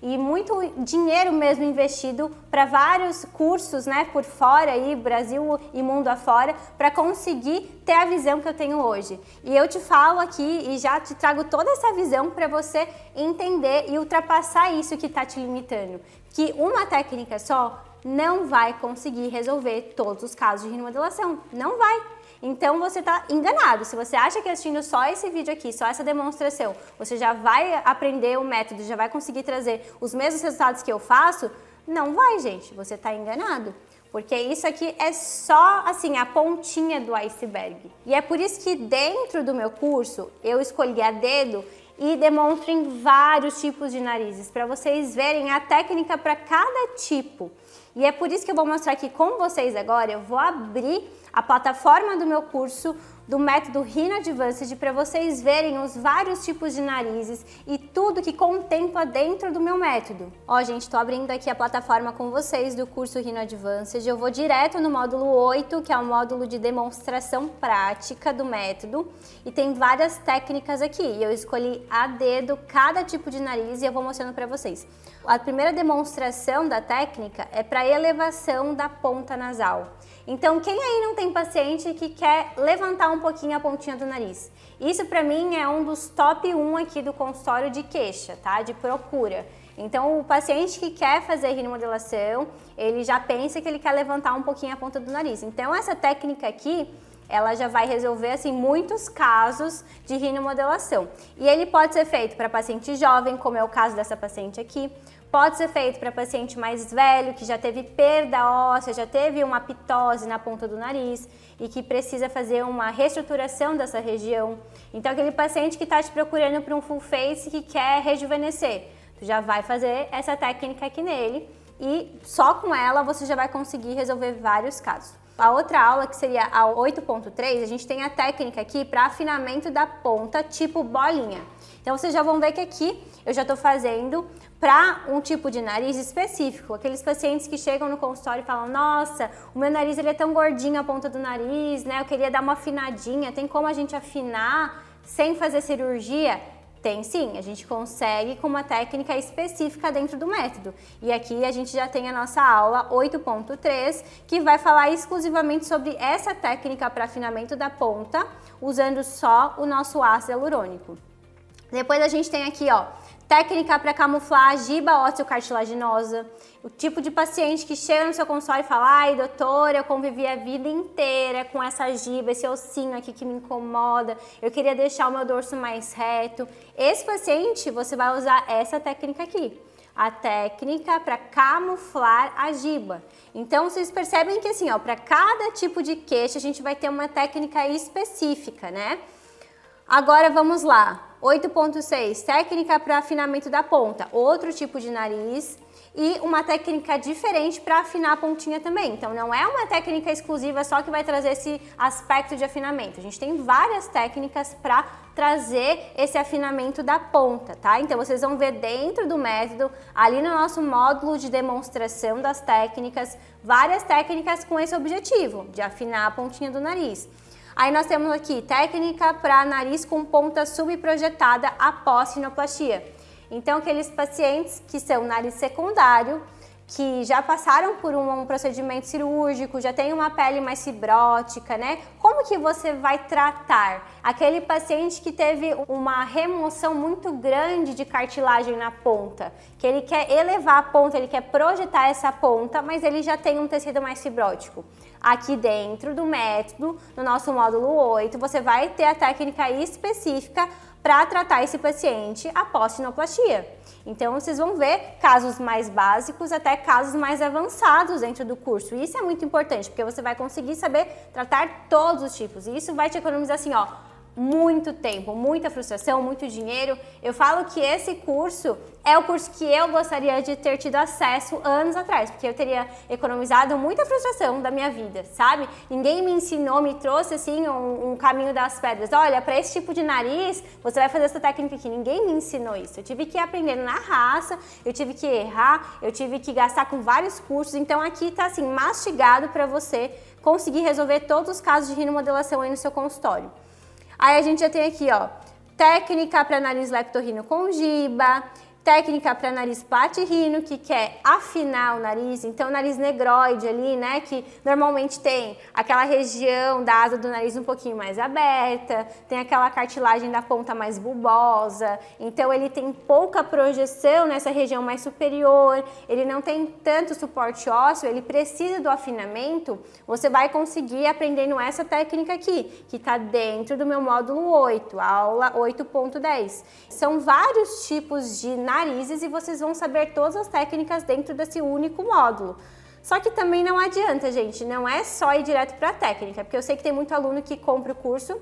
E muito dinheiro mesmo investido para vários cursos, né, por fora aí, Brasil e mundo afora, para conseguir ter a visão que eu tenho hoje. E eu te falo aqui e já te trago toda essa visão para você entender e ultrapassar isso que está te limitando. Que uma técnica só não vai conseguir resolver todos os casos de rinimodelação. Não vai. Então você está enganado. Se você acha que assistindo só esse vídeo aqui, só essa demonstração, você já vai aprender o método, já vai conseguir trazer os mesmos resultados que eu faço, não vai, gente. Você está enganado. Porque isso aqui é só, assim, a pontinha do iceberg. E é por isso que dentro do meu curso, eu escolhi a dedo e demonstro em vários tipos de narizes, para vocês verem a técnica para cada tipo. E é por isso que eu vou mostrar aqui com vocês agora, eu vou abrir a plataforma do meu curso do método Rhino Advanced para vocês verem os vários tipos de narizes e tudo que contempla dentro do meu método. Ó, gente, tô abrindo aqui a plataforma com vocês do curso Rhino Advanced. Eu vou direto no módulo 8, que é o módulo de demonstração prática do método, e tem várias técnicas aqui. Eu escolhi a dedo cada tipo de nariz e eu vou mostrando para vocês. A primeira demonstração da técnica é para elevação da ponta nasal. Então, quem aí não tem paciente que quer levantar um pouquinho a pontinha do nariz. Isso pra mim é um dos top 1 aqui do consultório de queixa, tá? De procura. Então o paciente que quer fazer rinomodelação, ele já pensa que ele quer levantar um pouquinho a ponta do nariz. Então essa técnica aqui, ela já vai resolver assim muitos casos de rinomodelação. E ele pode ser feito para paciente jovem, como é o caso dessa paciente aqui. Pode ser feito para paciente mais velho, que já teve perda óssea, já teve uma pitose na ponta do nariz e que precisa fazer uma reestruturação dessa região. Então aquele paciente que está te procurando para um full face que quer rejuvenescer, tu já vai fazer essa técnica aqui nele e só com ela você já vai conseguir resolver vários casos. A outra aula, que seria a 8.3, a gente tem a técnica aqui para afinamento da ponta tipo bolinha. Então vocês já vão ver que aqui eu já estou fazendo para um tipo de nariz específico. Aqueles pacientes que chegam no consultório e falam: nossa, o meu nariz ele é tão gordinho a ponta do nariz, né? Eu queria dar uma afinadinha, tem como a gente afinar sem fazer cirurgia? Tem sim, a gente consegue com uma técnica específica dentro do método. E aqui a gente já tem a nossa aula 8.3, que vai falar exclusivamente sobre essa técnica para afinamento da ponta, usando só o nosso ácido hialurônico. Depois a gente tem aqui, ó, técnica para camuflar a giba ósseo-cartilaginosa. O tipo de paciente que chega no seu consultório e fala: ai, doutora, eu convivi a vida inteira com essa giba, esse ossinho aqui que me incomoda, eu queria deixar o meu dorso mais reto. Esse paciente, você vai usar essa técnica aqui, a técnica para camuflar a giba. Então, vocês percebem que assim, ó, para cada tipo de queixa, a gente vai ter uma técnica específica, né? Agora vamos lá, 8.6, técnica para afinamento da ponta, outro tipo de nariz e uma técnica diferente para afinar a pontinha também. Então não é uma técnica exclusiva só que vai trazer esse aspecto de afinamento. A gente tem várias técnicas para trazer esse afinamento da ponta, tá? Então vocês vão ver dentro do método, ali no nosso módulo de demonstração das técnicas, várias técnicas com esse objetivo, de afinar a pontinha do nariz. Aí nós temos aqui técnica para nariz com ponta subprojetada após rinoplastia. Então aqueles pacientes que são nariz secundário, que já passaram por um procedimento cirúrgico, já tem uma pele mais fibrótica, né? Como que você vai tratar aquele paciente que teve uma remoção muito grande de cartilagem na ponta, que ele quer elevar a ponta, ele quer projetar essa ponta, mas ele já tem um tecido mais fibrótico? Aqui dentro do método, no nosso módulo 8, você vai ter a técnica específica para tratar esse paciente após rinoplastia. Então, vocês vão ver casos mais básicos até casos mais avançados dentro do curso. E isso é muito importante, porque você vai conseguir saber tratar todos os tipos. E isso vai te economizar assim, ó, muito tempo, muita frustração, muito dinheiro. Eu falo que esse curso é o curso que eu gostaria de ter tido acesso anos atrás, porque eu teria economizado muita frustração da minha vida, sabe? Ninguém me ensinou, me trouxe assim um caminho das pedras. Olha, para esse tipo de nariz, você vai fazer essa técnica aqui. Ninguém me ensinou isso. Eu tive que ir aprendendo na raça, eu tive que errar, eu tive que gastar com vários cursos. Então aqui tá assim mastigado para você conseguir resolver todos os casos de rinomodelação aí no seu consultório. Aí a gente já tem aqui, ó, técnica para nariz leptorrino com giba, técnica para nariz platirrino, que quer afinar o nariz, então o nariz negroide ali, né, que normalmente tem aquela região da asa do nariz um pouquinho mais aberta, tem aquela cartilagem da ponta mais bulbosa, então ele tem pouca projeção nessa região mais superior, ele não tem tanto suporte ósseo, ele precisa do afinamento. Você vai conseguir aprendendo essa técnica aqui, que está dentro do meu módulo 8, aula 8.10. São vários tipos de narizes e vocês vão saber todas as técnicas dentro desse único módulo. Só que também não adianta, gente, não é só ir direto para a técnica, porque eu sei que tem muito aluno que compra o curso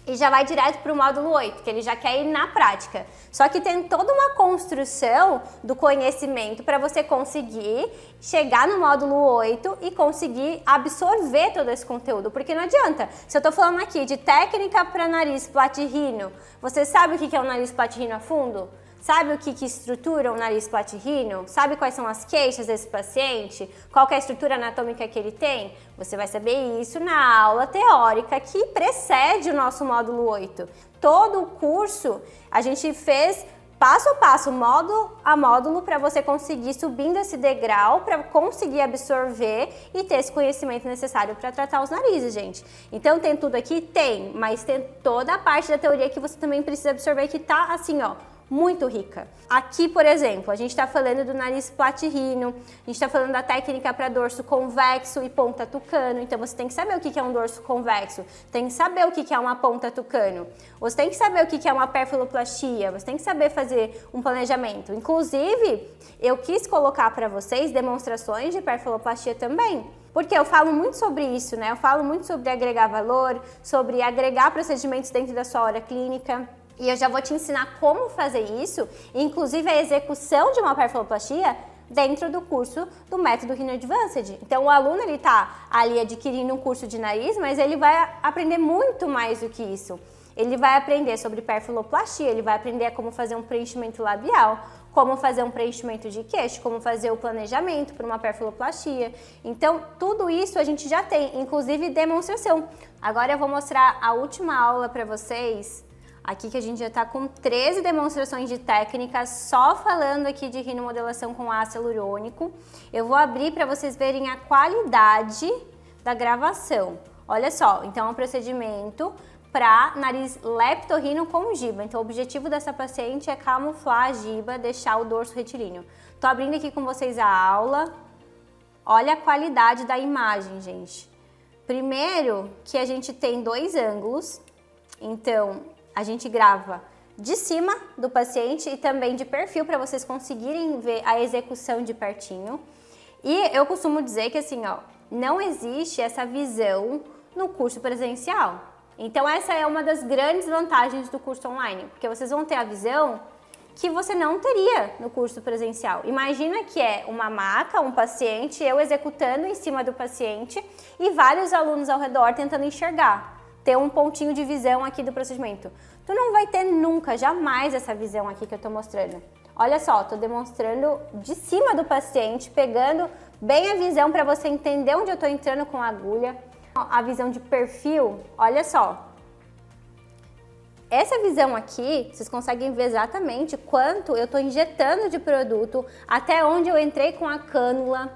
e já vai direto para o módulo 8, que ele já quer ir na prática. Só que tem toda uma construção do conhecimento para você conseguir chegar no módulo 8 e conseguir absorver todo esse conteúdo. Porque não adianta, se eu estou falando aqui de técnica para nariz platirrino, você sabe o que é o nariz platirrino a fundo? Sabe o que estrutura o nariz platirrino? Sabe quais são as queixas desse paciente? Qual que é a estrutura anatômica que ele tem? Você vai saber isso na aula teórica que precede o nosso módulo 8. Todo o curso a gente fez passo a passo, módulo a módulo, para você conseguir subindo esse degrau, para conseguir absorver e ter esse conhecimento necessário para tratar os narizes, gente. Então tem tudo aqui? Tem, mas tem toda a parte da teoria que você também precisa absorver que tá assim, ó, muito rica. Aqui, por exemplo, a gente está falando do nariz platirrino, a gente está falando da técnica para dorso convexo e ponta tucano, então você tem que saber o que é um dorso convexo, tem que saber o que é uma ponta tucano, você tem que saber o que é uma perfiloplastia, você tem que saber fazer um planejamento. Inclusive, eu quis colocar para vocês demonstrações de perfiloplastia também, porque eu falo muito sobre isso, né? Eu falo muito sobre agregar valor, sobre agregar procedimentos dentro da sua hora clínica. E eu já vou te ensinar como fazer isso, inclusive a execução de uma perfiloplastia dentro do curso do método Rhino Advanced. Então o aluno ele tá ali adquirindo um curso de nariz, mas ele vai aprender muito mais do que isso. Ele vai aprender sobre perfiloplastia, ele vai aprender como fazer um preenchimento labial, como fazer um preenchimento de queixo, como fazer o planejamento para uma perfiloplastia. Então tudo isso a gente já tem, inclusive demonstração. Agora eu vou mostrar a última aula para vocês. Aqui que a gente já está com 13 demonstrações de técnicas, só falando aqui de rinomodelação com ácido hialurônico. Eu vou abrir para vocês verem a qualidade da gravação. Olha só, então é um procedimento para nariz leptorrino com giba. Então o objetivo dessa paciente é camuflar a giba, deixar o dorso retilíneo. Tô abrindo aqui com vocês a aula. Olha a qualidade da imagem, gente. Primeiro que a gente tem dois ângulos, então a gente grava de cima do paciente e também de perfil para vocês conseguirem ver a execução de pertinho. E eu costumo dizer que assim, ó, não existe essa visão no curso presencial. Então essa é uma das grandes vantagens do curso online, porque vocês vão ter a visão que você não teria no curso presencial. Imagina que é uma maca, um paciente, eu executando em cima do paciente e vários alunos ao redor tentando enxergar. Ter um pontinho de visão aqui do procedimento. Tu não vai ter nunca, jamais essa visão aqui que eu tô mostrando. Olha só, tô demonstrando de cima do paciente, pegando bem a visão para você entender onde eu tô entrando com a agulha. A visão de perfil, olha só. Essa visão aqui, vocês conseguem ver exatamente quanto eu tô injetando de produto, até onde eu entrei com a cânula.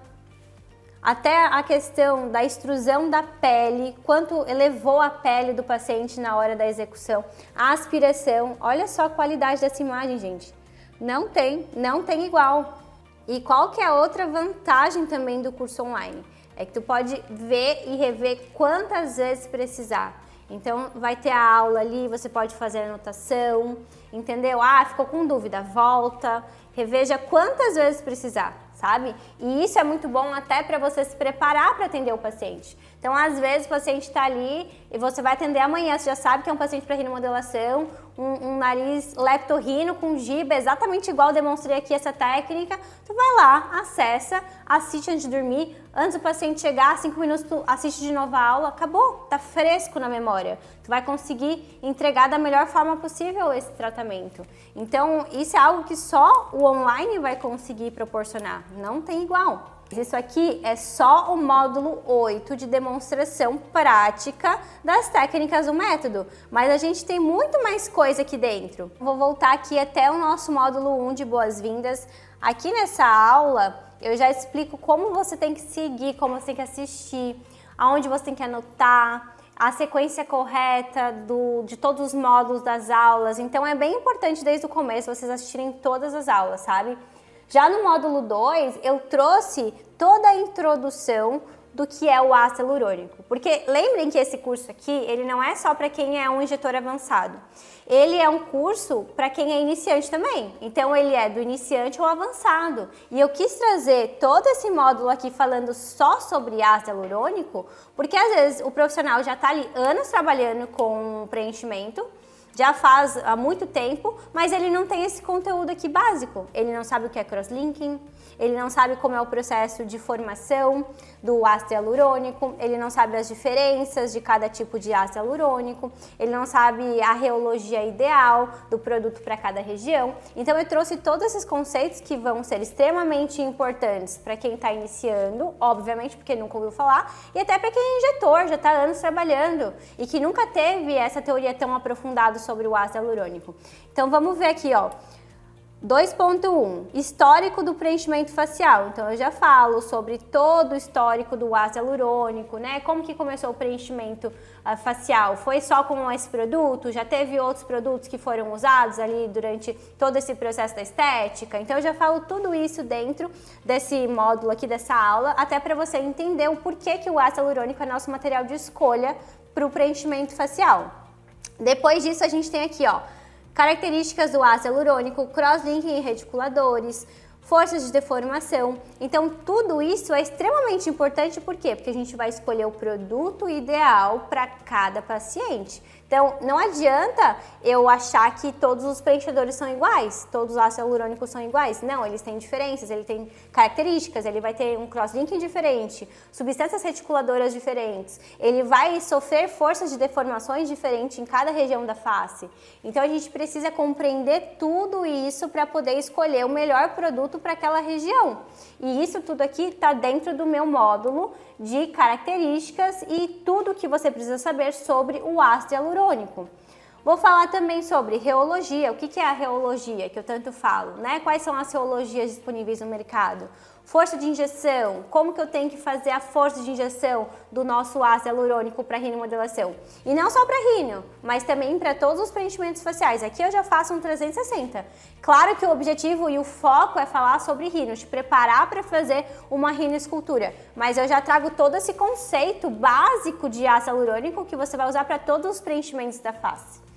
Até a questão da extrusão da pele, quanto elevou a pele do paciente na hora da execução, a aspiração, olha só a qualidade dessa imagem, gente. Não tem igual. E qual que é a outra vantagem também do curso online? É que tu pode ver e rever quantas vezes precisar. Então vai ter a aula ali, você pode fazer anotação, entendeu? Ah, ficou com dúvida, volta, reveja quantas vezes precisar, sabe? E isso é muito bom até para você se preparar para atender o paciente. Então, às vezes, o paciente está ali e você vai atender amanhã, você já sabe que é um paciente para rinomodelação, um nariz leptorrino com giba, exatamente igual eu demonstrei aqui essa técnica. Tu vai lá, acessa, assiste antes de dormir, antes do paciente chegar, 5 minutos tu assiste de novo a aula, acabou, tá fresco na memória. Tu vai conseguir entregar da melhor forma possível esse tratamento. Então, isso é algo que só o online vai conseguir proporcionar, não tem igual. Isso aqui é só o módulo 8 de demonstração prática das técnicas do método, mas a gente tem muito mais coisa aqui dentro. Vou voltar aqui até o nosso módulo 1 de boas-vindas. Aqui nessa aula eu já explico como você tem que seguir, como você tem que assistir, aonde você tem que anotar, a sequência correta de todos os módulos das aulas. Então é bem importante desde o começo vocês assistirem todas as aulas, sabe? Já no módulo 2, eu trouxe toda a introdução do que é o ácido hialurônico. Porque lembrem que esse curso aqui, ele não é só para quem é um injetor avançado. Ele é um curso para quem é iniciante também. Então, ele é do iniciante ao avançado. E eu quis trazer todo esse módulo aqui falando só sobre ácido hialurônico, porque às vezes o profissional já está ali anos trabalhando com preenchimento, já faz há muito tempo, mas ele não tem esse conteúdo aqui básico. Ele não sabe o que é crosslinking, ele não sabe como é o processo de formação do ácido hialurônico, ele não sabe as diferenças de cada tipo de ácido hialurônico, ele não sabe a reologia ideal do produto para cada região. Então eu trouxe todos esses conceitos que vão ser extremamente importantes para quem está iniciando, obviamente porque nunca ouviu falar, e até para quem é injetor, já está anos trabalhando e que nunca teve essa teoria tão aprofundada sobre o ácido hialurônico. Então vamos ver aqui, ó. 2.1, histórico do preenchimento facial. Então eu já falo sobre todo o histórico do ácido hialurônico, né? Como que começou o preenchimento facial? Foi só com esse produto? Já teve outros produtos que foram usados ali durante todo esse processo da estética? Então eu já falo tudo isso dentro desse módulo aqui dessa aula, até para você entender o porquê que o ácido hialurônico é nosso material de escolha para o preenchimento facial. Depois disso a gente tem aqui, ó, características do ácido hialurônico, cross-linking em reticuladores, forças de deformação. Então, tudo isso é extremamente importante, por quê? Porque a gente vai escolher o produto ideal para cada paciente. Então, não adianta eu achar que todos os preenchedores são iguais, todos os ácidos hialurônicos são iguais. Não, eles têm diferenças, ele tem características, ele vai ter um cross-linking diferente, substâncias reticuladoras diferentes, ele vai sofrer forças de deformações diferentes em cada região da face. Então, a gente precisa compreender tudo isso para poder escolher o melhor produto para aquela região. E isso tudo aqui está dentro do meu módulo de características e tudo que você precisa saber sobre o ácido hialurônico. Vou falar também sobre reologia. O que é a reologia que eu tanto falo, né? Quais são as reologias disponíveis no mercado? Força de injeção, como que eu tenho que fazer a força de injeção do nosso ácido hialurônico para rinomodelação. E não só para rino, mas também para todos os preenchimentos faciais. Aqui eu já faço um 360. Claro que o objetivo e o foco é falar sobre rino, te preparar para fazer uma rinoescultura. Mas eu já trago todo esse conceito básico de ácido hialurônico que você vai usar para todos os preenchimentos da face.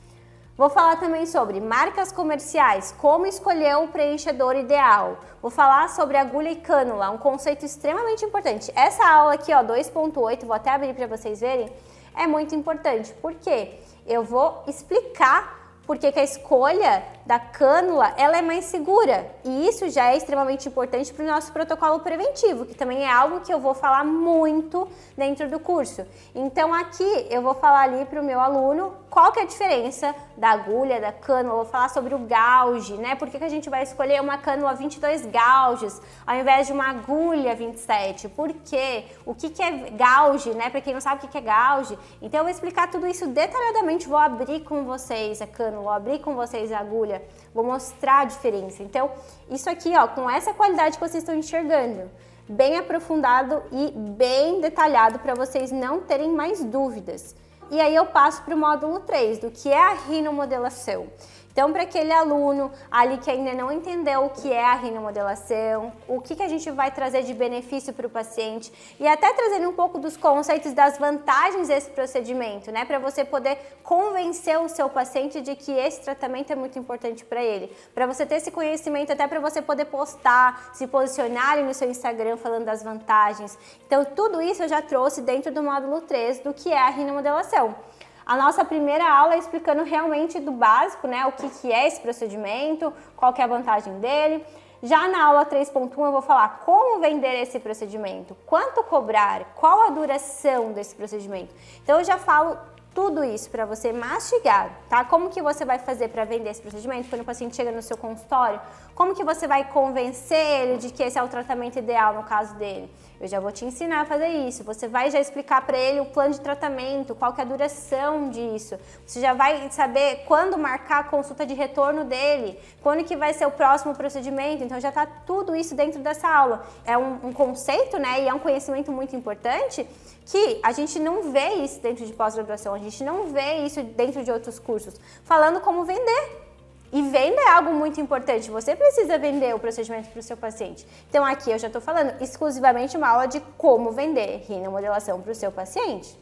Vou falar também sobre marcas comerciais, como escolher o preenchedor ideal. Vou falar sobre agulha e cânula, um conceito extremamente importante. Essa aula aqui, ó, 2.8, vou até abrir para vocês verem, é muito importante. Por quê? Eu vou explicar por que a escolha da cânula ela é mais segura. E isso já é extremamente importante para o nosso protocolo preventivo, que também é algo que eu vou falar muito dentro do curso. Então aqui eu vou falar ali para o meu aluno qual que é a diferença da agulha, da cânula, eu vou falar sobre o gauge, né? Por que a gente vai escolher uma cânula 22 gauges ao invés de uma agulha 27? Por quê? O que é gauge, né? Para quem não sabe o que é gauge. Então eu vou explicar tudo isso detalhadamente, vou abrir com vocês a cânula, vou abrir com vocês a agulha, vou mostrar a diferença. Então, isso aqui, ó, com essa qualidade que vocês estão enxergando, bem aprofundado e bem detalhado para vocês não terem mais dúvidas. E aí eu passo para o módulo 3, do que é a rinomodelação. Então, para aquele aluno ali que ainda não entendeu o que é a rinomodelação, o que a gente vai trazer de benefício para o paciente e até trazendo um pouco dos conceitos das vantagens desse procedimento, né? Para você poder convencer o seu paciente de que esse tratamento é muito importante para ele. Para você ter esse conhecimento, até para você poder postar, se posicionar ali no seu Instagram falando das vantagens. Então, tudo isso eu já trouxe dentro do módulo 3 do que é a rinomodelação. A nossa primeira aula é explicando realmente do básico, né, o que é esse procedimento, qual que é a vantagem dele. Já na aula 3.1 eu vou falar como vender esse procedimento, quanto cobrar, qual a duração desse procedimento. Então eu já falo tudo isso para você mastigar, tá? Como que você vai fazer para vender esse procedimento quando o paciente chega no seu consultório? Como que você vai convencer ele de que esse é o tratamento ideal no caso dele? Eu já vou te ensinar a fazer isso. Você vai já explicar para ele o plano de tratamento, qual que é a duração disso. Você já vai saber quando marcar a consulta de retorno dele, quando que vai ser o próximo procedimento. Então já está tudo isso dentro dessa aula. É um conceito, né? E é um conhecimento muito importante que a gente não vê isso dentro de pós-graduação, a gente não vê isso dentro de outros cursos. Falando como vender. E venda é algo muito importante, você precisa vender o procedimento para o seu paciente. Então aqui eu já estou falando exclusivamente uma aula de como vender rinomodelação para o seu paciente.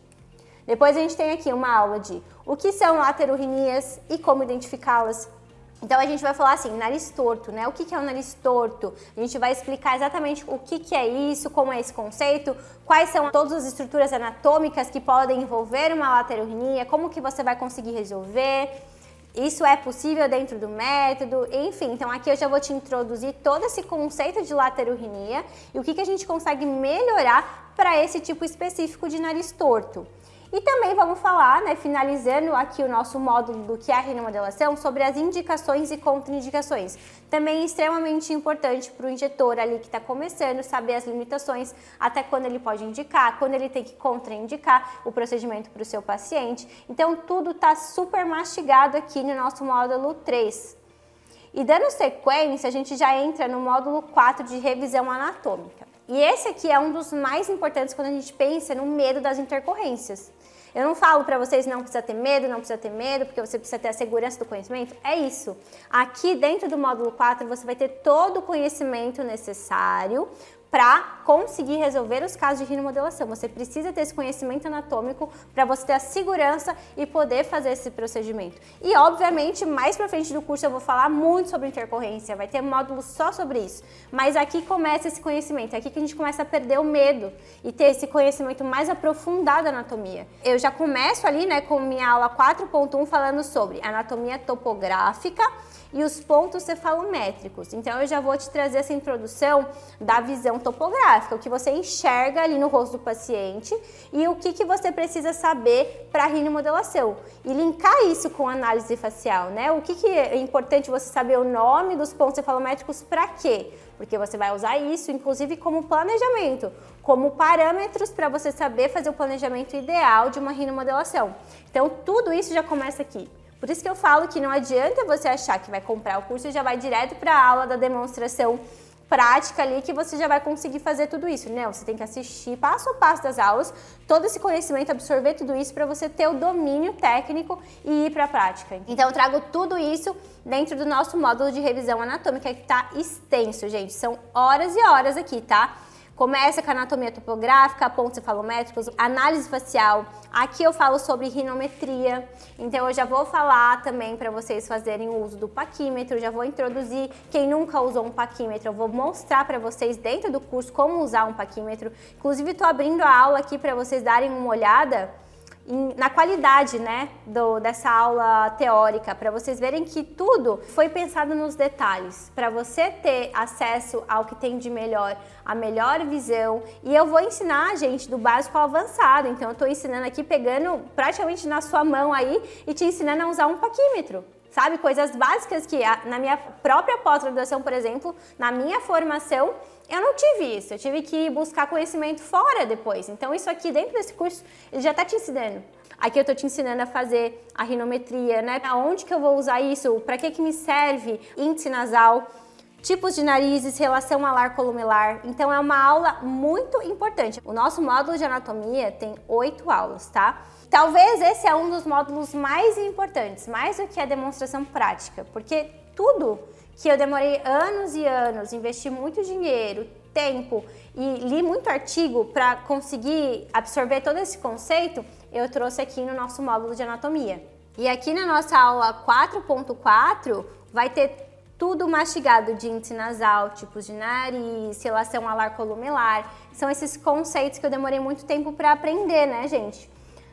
Depois a gente tem aqui uma aula de o que são laterorrinias e como identificá-las. Então a gente vai falar assim, nariz torto, né? O que é o nariz torto? A gente vai explicar exatamente o que é isso, como é esse conceito, quais são todas as estruturas anatômicas que podem envolver uma laterorrinia, como que você vai conseguir resolver. Isso é possível dentro do método, enfim. Então aqui eu já vou te introduzir todo esse conceito de laterorrinia e o que a gente consegue melhorar para esse tipo específico de nariz torto. E também vamos falar, né, finalizando aqui o nosso módulo do que é a rinomodelação, sobre as indicações e contraindicações. Também extremamente importante para o injetor ali que está começando, saber as limitações, até quando ele pode indicar, quando ele tem que contraindicar o procedimento para o seu paciente. Então tudo está super mastigado aqui no nosso módulo 3. E dando sequência, a gente já entra no módulo 4 de revisão anatômica. E esse aqui é um dos mais importantes quando a gente pensa no medo das intercorrências. Eu não falo para vocês não precisa ter medo, porque você precisa ter a segurança do conhecimento. É isso. Aqui dentro do módulo 4 você vai ter todo o conhecimento necessário para conseguir resolver os casos de rinomodelação. Você precisa ter esse conhecimento anatômico para você ter a segurança e poder fazer esse procedimento. E, obviamente, mais para frente do curso eu vou falar muito sobre intercorrência, vai ter módulo só sobre isso. Mas aqui começa esse conhecimento, é aqui que a gente começa a perder o medo e ter esse conhecimento mais aprofundado da anatomia. Eu já começo ali, né, com minha aula 4.1 falando sobre anatomia topográfica e os pontos cefalométricos. Então eu já vou te trazer essa introdução da visão topográfica, o que você enxerga ali no rosto do paciente e o que você precisa saber para a rinomodelação. E linkar isso com análise facial, né? O que é importante você saber o nome dos pontos cefalométricos para quê? Porque você vai usar isso, inclusive, como planejamento, como parâmetros para você saber fazer o planejamento ideal de uma rinomodelação. Então tudo isso já começa aqui. Por isso que eu falo que não adianta você achar que vai comprar o curso e já vai direto para a aula da demonstração prática ali que você já vai conseguir fazer tudo isso. Não, você tem que assistir passo a passo das aulas, todo esse conhecimento, absorver tudo isso para você ter o domínio técnico e ir para a prática. Então eu trago tudo isso dentro do nosso módulo de revisão anatômica que está extenso, gente. São horas e horas aqui, tá? Começa com anatomia topográfica, pontos cefalométricos, análise facial. Aqui eu falo sobre rinometria, então eu já vou falar também para vocês fazerem o uso do paquímetro, já vou introduzir quem nunca usou um paquímetro, eu vou mostrar para vocês dentro do curso como usar um paquímetro. Inclusive estou abrindo a aula aqui para vocês darem uma olhada na qualidade, né, dessa aula teórica, para vocês verem que tudo foi pensado nos detalhes, para você ter acesso ao que tem de melhor, a melhor visão. E eu vou ensinar, gente, do básico ao avançado, então eu estou ensinando aqui, pegando praticamente na sua mão aí e te ensinando a usar um paquímetro. Sabe, coisas básicas que na minha própria pós-graduação, por exemplo, na minha formação, eu não tive isso, eu tive que buscar conhecimento fora depois. Então isso aqui dentro desse curso, ele já está te ensinando. Aqui eu estou te ensinando a fazer a rinometria, né? Aonde que eu vou usar isso? Para que me serve? Índice nasal, tipos de narizes, relação alar-columelar. Então é uma aula muito importante. O nosso módulo de anatomia tem 8 aulas, tá? Talvez esse é um dos módulos mais importantes, mais do que a demonstração prática, porque tudo que eu demorei anos e anos, investi muito dinheiro, tempo e li muito artigo para conseguir absorver todo esse conceito, eu trouxe aqui no nosso módulo de anatomia. E aqui na nossa aula 4.4 vai ter tudo mastigado de índice nasal, tipos de nariz, relação alar-columelar. São esses conceitos que eu demorei muito tempo para aprender, né, gente?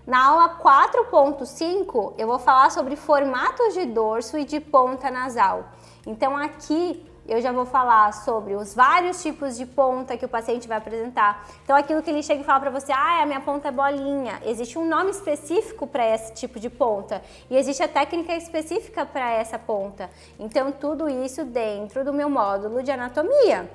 Na aula 4.5 eu vou falar sobre formatos de dorso e de ponta nasal. Então aqui eu já vou falar sobre os vários tipos de ponta que o paciente vai apresentar. Então aquilo que ele chega e fala para você, a minha ponta é bolinha. Existe um nome específico para esse tipo de ponta e existe a técnica específica para essa ponta. Então tudo isso dentro do meu módulo de anatomia.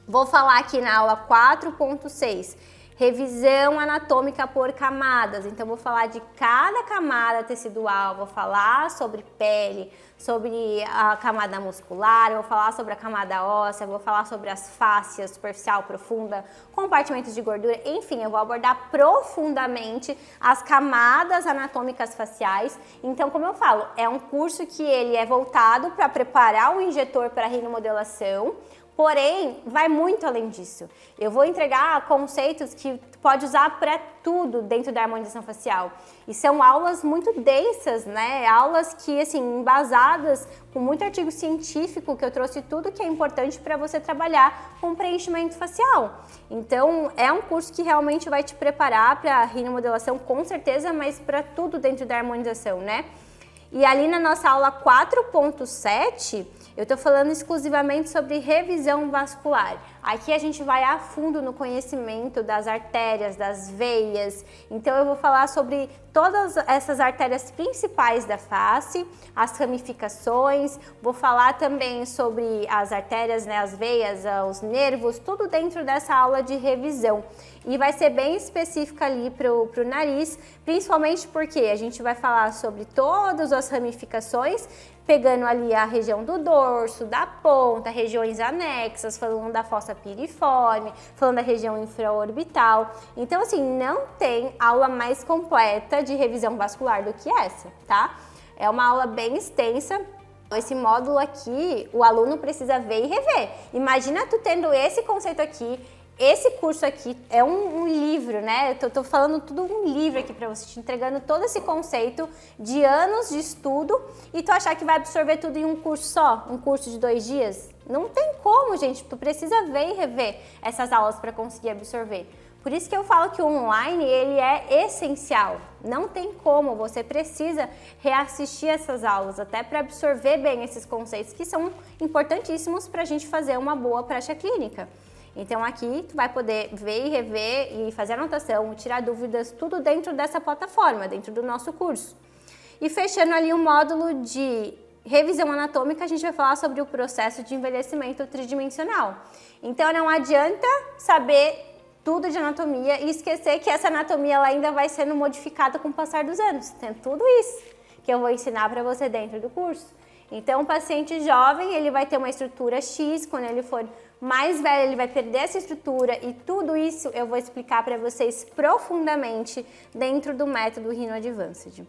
Vou falar aqui na aula 4.6. Revisão anatômica por camadas, então vou falar de cada camada tecidual, vou falar sobre pele, sobre a camada muscular, vou falar sobre a camada óssea, vou falar sobre as fáscias, superficial, profunda, compartimentos de gordura, enfim, eu vou abordar profundamente as camadas anatômicas faciais. Então, como eu falo, é um curso que ele é voltado para preparar o injetor para a rinomodelação, porém, vai muito além disso. Eu vou entregar conceitos que tu pode usar para tudo dentro da harmonização facial. E são aulas muito densas, né? Aulas que, assim, embasadas com muito artigo científico, que eu trouxe tudo que é importante para você trabalhar com preenchimento facial. Então, é um curso que realmente vai te preparar para a rinomodelação, com certeza, mas para tudo dentro da harmonização, né? E ali na nossa aula 4.7, eu estou falando exclusivamente sobre revisão vascular. Aqui a gente vai a fundo no conhecimento das artérias, das veias. Então eu vou falar sobre todas essas artérias principais da face, as ramificações, vou falar também sobre as artérias, né, as veias, os nervos, tudo dentro dessa aula de revisão. E vai ser bem específica ali pro nariz, principalmente porque a gente vai falar sobre todas as ramificações, pegando ali a região do dorso, da ponta, regiões anexas, falando da fossa piriforme, falando da região infraorbital. Então, assim, não tem aula mais completa de revisão vascular do que essa, tá? É uma aula bem extensa. Esse módulo aqui, o aluno precisa ver e rever. Imagina tu tendo esse conceito aqui. Esse curso aqui é um livro, né? Eu tô falando tudo um livro aqui pra você, te entregando todo esse conceito de anos de estudo e tu achar que vai absorver tudo em um curso só, um curso de 2 dias. Não tem como, gente. Tu precisa ver e rever essas aulas para conseguir absorver. Por isso que eu falo que o online, ele é essencial. Não tem como, você precisa reassistir essas aulas, até para absorver bem esses conceitos que são importantíssimos para a gente fazer uma boa prática clínica. Então aqui tu vai poder ver e rever e fazer anotação, tirar dúvidas, tudo dentro dessa plataforma, dentro do nosso curso. E fechando ali o módulo de revisão anatômica, a gente vai falar sobre o processo de envelhecimento tridimensional. Então não adianta saber tudo de anatomia e esquecer que essa anatomia ela ainda vai sendo modificada com o passar dos anos. Tem tudo isso que eu vou ensinar para você dentro do curso. Então, o paciente jovem, ele vai ter uma estrutura X, quando ele for mais velho, ele vai perder essa estrutura e tudo isso eu vou explicar para vocês profundamente dentro do método Rhino Advanced.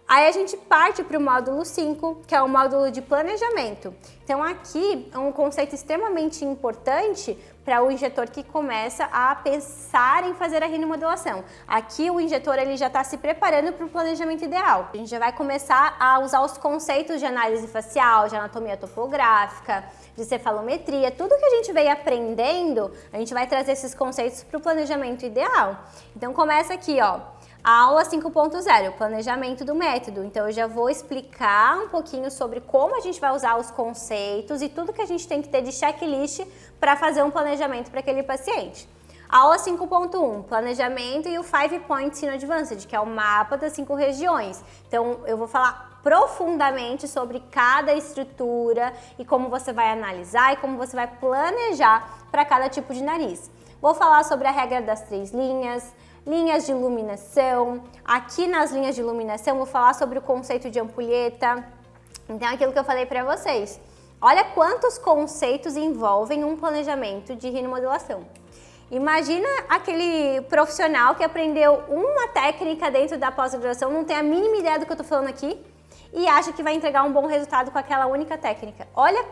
Aí a gente parte para o módulo 5, que é o módulo de planejamento. Então aqui é um conceito extremamente importante para o injetor que começa a pensar em fazer a rinomodulação. Aqui o injetor ele já está se preparando para o planejamento ideal. A gente já vai começar a usar os conceitos de análise facial, de anatomia topográfica, de cefalometria, tudo que a gente veio aprendendo, a gente vai trazer esses conceitos para o planejamento ideal. Então começa aqui, ó. A aula 5.0, planejamento do método. Então eu já vou explicar um pouquinho sobre como a gente vai usar os conceitos e tudo que a gente tem que ter de checklist para fazer um planejamento para aquele paciente. Aula 5.1, planejamento e o 5 Points in Advanced, que é o mapa das 5 regiões. Então eu vou falar profundamente sobre cada estrutura e como você vai analisar e como você vai planejar para cada tipo de nariz. Vou falar sobre a regra das 3 linhas, linhas de iluminação. Aqui nas linhas de iluminação vou falar sobre o conceito de ampulheta. Então aquilo que eu falei para vocês. Olha quantos conceitos envolvem um planejamento de rinomodulação. Imagina aquele profissional que aprendeu uma técnica dentro da pós-graduação, não tem a mínima ideia do que eu tô falando aqui e acha que vai entregar um bom resultado com aquela única técnica. Olha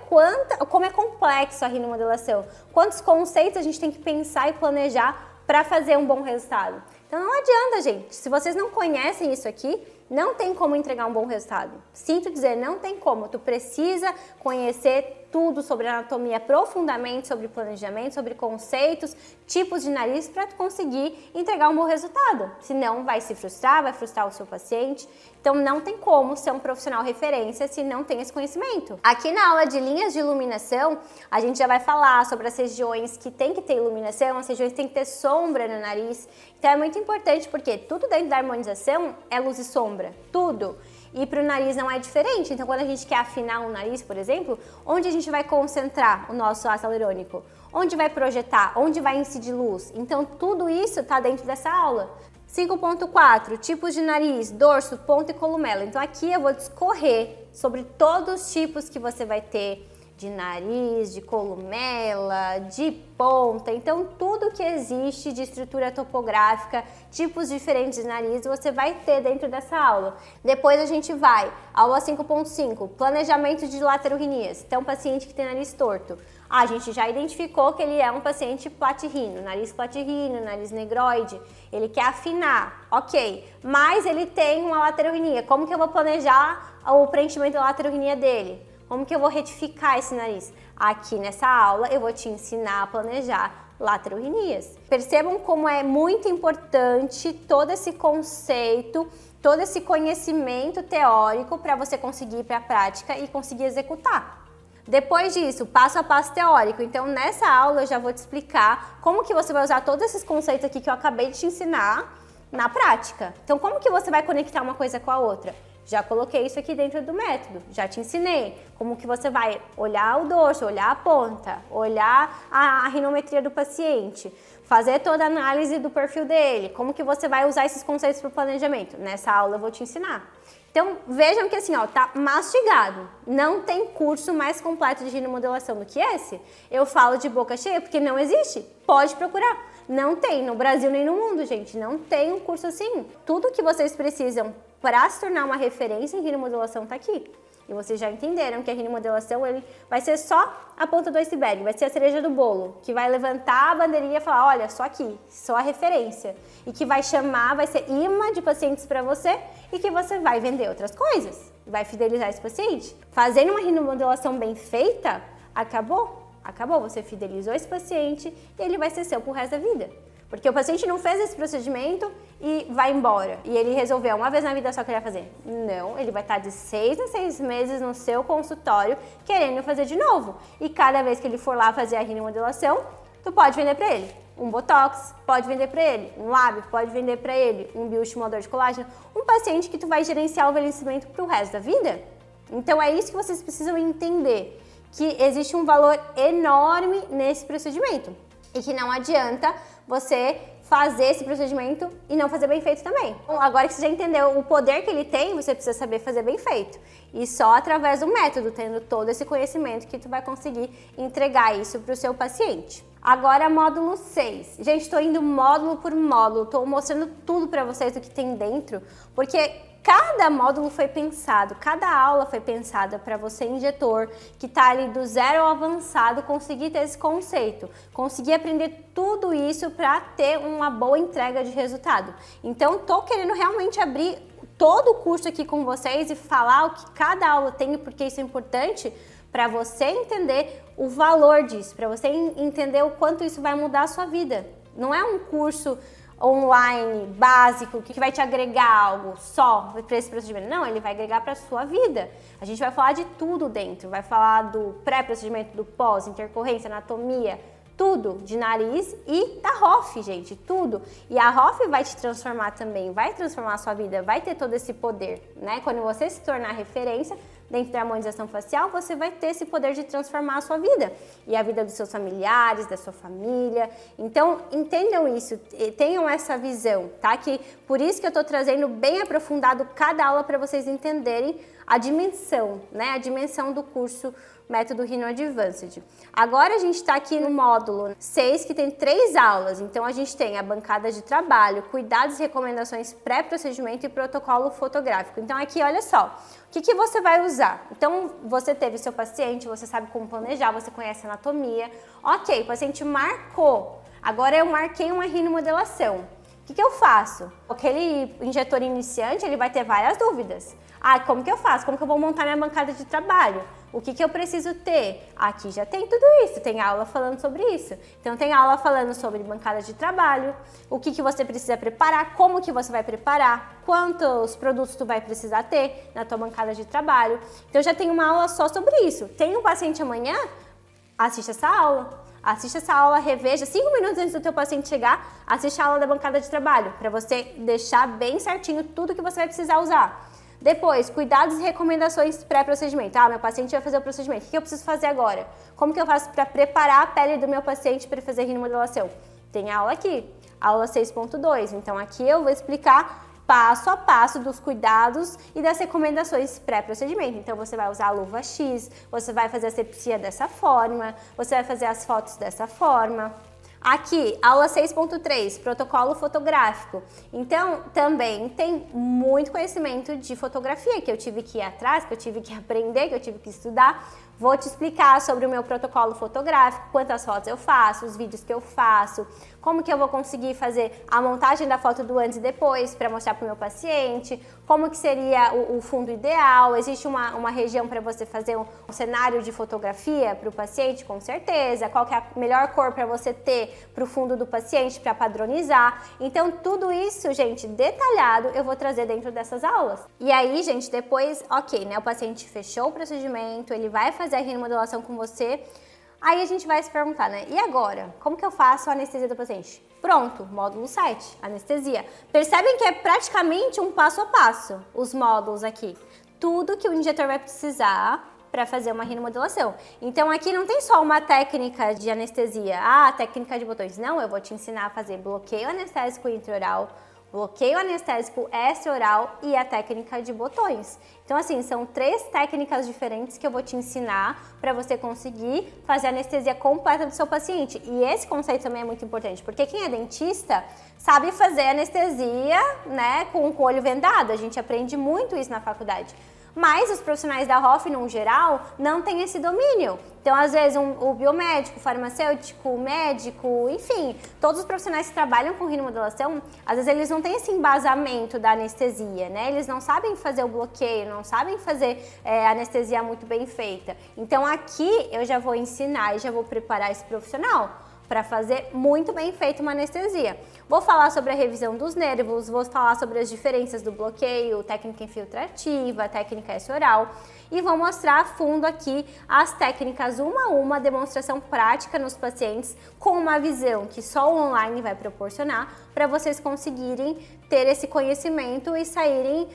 como é complexo a rinomodulação. Quantos conceitos a gente tem que pensar e planejar para fazer um bom resultado. Então não adianta, gente. Se vocês não conhecem isso aqui, não tem como entregar um bom resultado. Sinto dizer, não tem como. Tu precisa conhecer tudo sobre anatomia profundamente, sobre planejamento, sobre conceitos, tipos de nariz para tu conseguir entregar um bom resultado. Senão vai se frustrar, vai frustrar o seu paciente. Então não tem como ser um profissional referência se não tem esse conhecimento. Aqui na aula de linhas de iluminação, a gente já vai falar sobre as regiões que tem que ter iluminação, as regiões que tem que ter sombra no nariz. Então é muito importante porque tudo dentro da harmonização é luz e sombra, tudo. E para o nariz não é diferente. Então quando a gente quer afinar um nariz, por exemplo, onde a gente vai concentrar o nosso ácido hialurônico? Onde vai projetar? Onde vai incidir luz? Então tudo isso está dentro dessa aula. 5.4, tipos de nariz, dorso, ponta e columela. Então aqui eu vou discorrer sobre todos os tipos que você vai ter de nariz, de columela, de ponta. Então tudo que existe de estrutura topográfica, tipos diferentes de nariz, você vai ter dentro dessa aula. Depois a gente vai, aula 5.5, planejamento de laterorrinias. Então paciente que tem nariz torto. A gente já identificou que ele é um paciente platirrino, nariz platirrino, nariz negroide, ele quer afinar, ok, mas ele tem uma laterorrinia. Como que eu vou planejar o preenchimento da laterorrinia dele? Como que eu vou retificar esse nariz? Aqui nessa aula eu vou te ensinar a planejar laterorrinias. Percebam como é muito importante todo esse conceito, todo esse conhecimento teórico para você conseguir ir para a prática e conseguir executar. Depois disso, passo a passo teórico. Então, nessa aula eu já vou te explicar como que você vai usar todos esses conceitos aqui que eu acabei de te ensinar na prática. Então, como que você vai conectar uma coisa com a outra? Já coloquei isso aqui dentro do método, já te ensinei como que você vai olhar o dorso, olhar a ponta, olhar a rinometria do paciente, fazer toda a análise do perfil dele, como que você vai usar esses conceitos para o planejamento. Nessa aula eu vou te ensinar. Então, vejam que assim, ó, tá mastigado. Não tem curso mais completo de rinomodelação do que esse. Eu falo de boca cheia porque não existe. Pode procurar. Não tem no Brasil nem no mundo, gente. Não tem um curso assim. Tudo que vocês precisam para se tornar uma referência em rinomodelação tá aqui. E vocês já entenderam que a rinomodelação ele vai ser só a ponta do iceberg, vai ser a cereja do bolo, que vai levantar a bandeirinha e falar, olha, só aqui, só a referência. E que vai chamar, vai ser imã de pacientes para você e que você vai vender outras coisas, vai fidelizar esse paciente. Fazendo uma rinomodelação bem feita, acabou. Acabou, você fidelizou esse paciente e ele vai ser seu pro resto da vida. Porque o paciente não fez esse procedimento e vai embora. E ele resolveu uma vez na vida só que ele vai fazer. Não, ele vai estar de 6 a 6 meses no seu consultório querendo fazer de novo. E cada vez que ele for lá fazer a rinomodelação, tu pode vender para ele um botox, pode vender para ele um lábio, pode vender para ele um bioestimulador de colágeno. Um paciente que tu vai gerenciar o envelhecimento pro resto da vida. Então é isso que vocês precisam entender. Que existe um valor enorme nesse procedimento. E que não adianta você fazer esse procedimento e não fazer bem feito também. Bom, agora que você já entendeu o poder que ele tem, você precisa saber fazer bem feito. E só através do método, tendo todo esse conhecimento, que tu vai conseguir entregar isso para o seu paciente. Agora, módulo 6. Gente, estou indo módulo por módulo, estou mostrando tudo para vocês do que tem dentro, porque cada módulo foi pensado, cada aula foi pensada para você, injetor, que está ali do zero ao avançado, conseguir ter esse conceito, conseguir aprender tudo isso para ter uma boa entrega de resultado. Então, estou querendo realmente abrir todo o curso aqui com vocês e falar o que cada aula tem e porque isso é importante para você entender o valor disso, para você entender o quanto isso vai mudar a sua vida. Não é um curso online, básico, que vai te agregar algo só para esse procedimento. Não, ele vai agregar para a sua vida. A gente vai falar de tudo dentro, vai falar do pré-procedimento, do pós, intercorrência, anatomia, tudo, de nariz e da ROF, gente, tudo. E a ROF vai te transformar também, vai transformar a sua vida, vai ter todo esse poder, né? Quando você se tornar referência dentro da harmonização facial, você vai ter esse poder de transformar a sua vida e a vida dos seus familiares, da sua família. Então, entendam isso, tenham essa visão, tá? Que por isso que eu tô trazendo bem aprofundado cada aula para vocês entenderem a dimensão, né? A dimensão do curso Método Rhino Advanced. Agora a gente está aqui no módulo 6, que tem 3 aulas. Então a gente tem a bancada de trabalho, cuidados e recomendações pré-procedimento e protocolo fotográfico. Então aqui, olha só, o que você vai usar? Então você teve seu paciente, você sabe como planejar, você conhece a anatomia. Ok, o paciente marcou. Agora eu marquei uma rinomodelação. O que eu faço? Aquele injetor iniciante, ele vai ter várias dúvidas. Ah, como que eu faço? Como que eu vou montar minha bancada de trabalho? O que eu preciso ter? Aqui já tem tudo isso, tem aula falando sobre isso. Então tem aula falando sobre bancada de trabalho, o que você precisa preparar, como que você vai preparar, quantos produtos tu vai precisar ter na tua bancada de trabalho. Então já tem uma aula só sobre isso. Tem um paciente amanhã? Assiste essa aula. Assiste essa aula, reveja 5 minutos antes do teu paciente chegar, assiste a aula da bancada de trabalho, para você deixar bem certinho tudo que você vai precisar usar. Depois, cuidados e recomendações pré-procedimento. Ah, meu paciente vai fazer o procedimento, o que eu preciso fazer agora? Como que eu faço para preparar a pele do meu paciente para fazer rinomodelação? Tem aula aqui, aula 6.2, então aqui eu vou explicar passo a passo dos cuidados e das recomendações pré-procedimento. Então você vai usar a luva X, você vai fazer a asepsia dessa forma, você vai fazer as fotos dessa forma. Aqui, aula 6.3, protocolo fotográfico. Então, também tem muito conhecimento de fotografia que eu tive que ir atrás, que eu tive que aprender, que eu tive que estudar. Vou te explicar sobre o meu protocolo fotográfico, quantas fotos eu faço, os vídeos que eu faço, como que eu vou conseguir fazer a montagem da foto do antes e depois para mostrar para o meu paciente, como que seria o fundo ideal, existe uma região para você fazer um cenário de fotografia para o paciente, com certeza, qual que é a melhor cor para você ter para o fundo do paciente, para padronizar. Então, tudo isso, gente, detalhado, eu vou trazer dentro dessas aulas. E aí, gente, depois, ok, né, o paciente fechou o procedimento, ele vai fazer a rinomodelação com você, aí a gente vai se perguntar, né, e agora? Como que eu faço a anestesia do paciente? Pronto, módulo 7, anestesia. Percebem que é praticamente um passo a passo, os módulos aqui. Tudo que o injetor vai precisar para fazer uma rinomodulação. Então aqui não tem só uma técnica de anestesia, técnica de botões. Não, eu vou te ensinar a fazer bloqueio anestésico intraoral, bloqueio anestésico extraoral e a técnica de botões. Então assim, são 3 técnicas diferentes que eu vou te ensinar para você conseguir fazer a anestesia completa do seu paciente. E esse conceito também é muito importante, porque quem é dentista sabe fazer anestesia, né, com o olho vendado. A gente aprende muito isso na faculdade. Mas os profissionais da Hoff, no geral, não têm esse domínio. Então, às vezes, o biomédico, o farmacêutico, o médico, enfim, todos os profissionais que trabalham com rinomodulação, às vezes eles não têm esse embasamento da anestesia, né? Eles não sabem fazer o bloqueio, não sabem fazer anestesia muito bem feita. Então, aqui eu já vou ensinar e já vou preparar esse profissional para fazer muito bem feito uma anestesia. Vou falar sobre a revisão dos nervos, vou falar sobre as diferenças do bloqueio, técnica infiltrativa, técnica extraoral e vou mostrar a fundo aqui as técnicas uma a uma, demonstração prática nos pacientes com uma visão que só o online vai proporcionar para vocês conseguirem ter esse conhecimento e saírem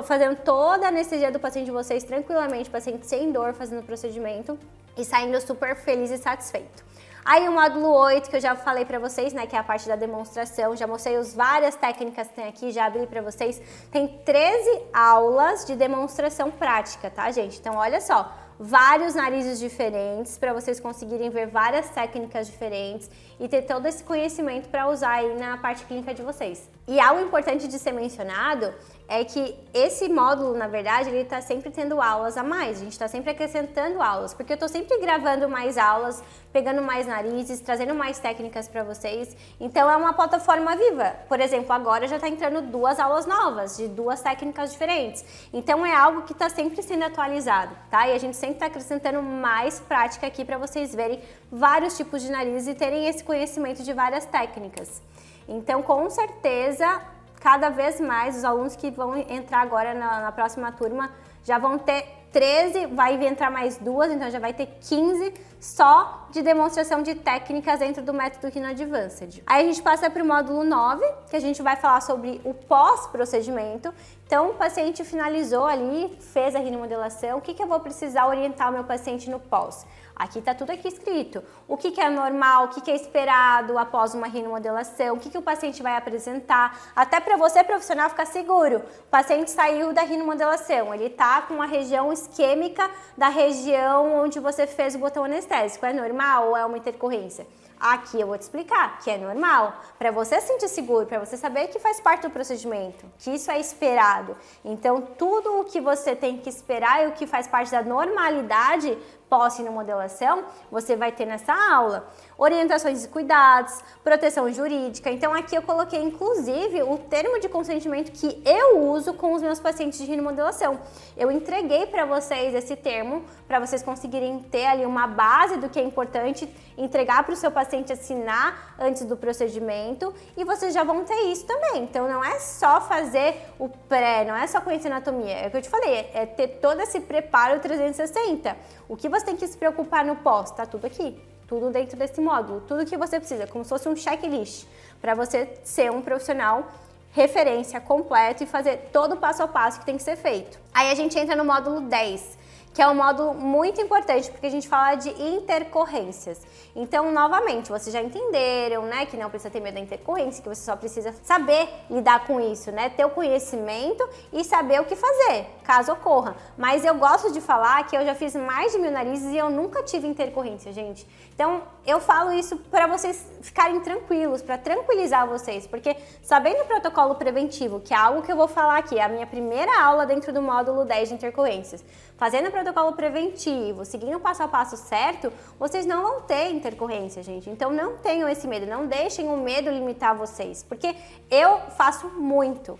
fazendo toda a anestesia do paciente de vocês tranquilamente, paciente sem dor, fazendo o procedimento e saindo super feliz e satisfeito. Aí o módulo 8, que eu já falei pra vocês, né, que é a parte da demonstração, já mostrei as várias técnicas que tem aqui, já abri pra vocês. Tem 13 aulas de demonstração prática, tá, gente? Então, olha só, vários narizes diferentes para vocês conseguirem ver várias técnicas diferentes e ter todo esse conhecimento para usar aí na parte clínica de vocês. E algo importante de ser mencionado é que esse módulo, na verdade, ele está sempre tendo aulas a mais, a gente está sempre acrescentando aulas, porque eu estou sempre gravando mais aulas, pegando mais narizes, trazendo mais técnicas para vocês, então é uma plataforma viva. Por exemplo, agora já está entrando 2 aulas novas, de 2 técnicas diferentes, então é algo que está sempre sendo atualizado, tá? E a gente sempre está acrescentando mais prática aqui para vocês verem vários tipos de narizes e terem esse conhecimento de várias técnicas. Então, com certeza, cada vez mais os alunos que vão entrar agora na próxima turma já vão ter 13, vai entrar mais 2, então já vai ter 15 só de demonstração de técnicas dentro do método Rhino Advanced. Aí a gente passa para o módulo 9, que a gente vai falar sobre o pós-procedimento. Então o paciente finalizou ali, fez a rinomodelação, o que eu vou precisar orientar o meu paciente no pós? Aqui tá tudo aqui escrito. O que é normal, o que é esperado após uma rinomodelação, o que o paciente vai apresentar, até para você profissional ficar seguro. O paciente saiu da rinomodelação, ele tá com a região isquêmica da região onde você fez o botão anestésico. É normal ou é uma intercorrência? Aqui eu vou te explicar que é normal, para você se sentir seguro, para você saber que faz parte do procedimento, que isso é esperado. Então, tudo o que você tem que esperar e o que faz parte da normalidade pós-rinomodelação, você vai ter nessa aula. Orientações e cuidados, proteção jurídica. Então, aqui eu coloquei, inclusive, o termo de consentimento que eu uso com os meus pacientes de rinomodelação. Eu entreguei para vocês esse termo, para vocês conseguirem ter ali uma base do que é importante, entregar para o seu paciente assinar antes do procedimento e vocês já vão ter isso também. Então, não é só fazer o pré, não é só conhecer anatomia. É o que eu te falei, é ter todo esse preparo 360. O que você tem que se preocupar no pós, tá tudo aqui. Tudo dentro desse módulo, tudo que você precisa, como se fosse um checklist, para você ser um profissional referência completo e fazer todo o passo a passo que tem que ser feito. Aí a gente entra no módulo 10, que é um módulo muito importante, porque a gente fala de intercorrências. Então, novamente, vocês já entenderam, né, que não precisa ter medo da intercorrência, que você só precisa saber lidar com isso, né, ter o conhecimento e saber o que fazer, caso ocorra. Mas eu gosto de falar que eu já fiz mais de 1000 narizes e eu nunca tive intercorrência, gente. Então, eu falo isso para vocês ficarem tranquilos, para tranquilizar vocês, porque sabendo o protocolo preventivo, que é algo que eu vou falar aqui, é a minha primeira aula dentro do módulo 10 de intercorrências, fazendo o protocolo preventivo, seguindo o passo a passo certo, vocês não vão ter intercorrência, gente. Então não tenham esse medo, não deixem o medo limitar vocês, porque eu faço muito,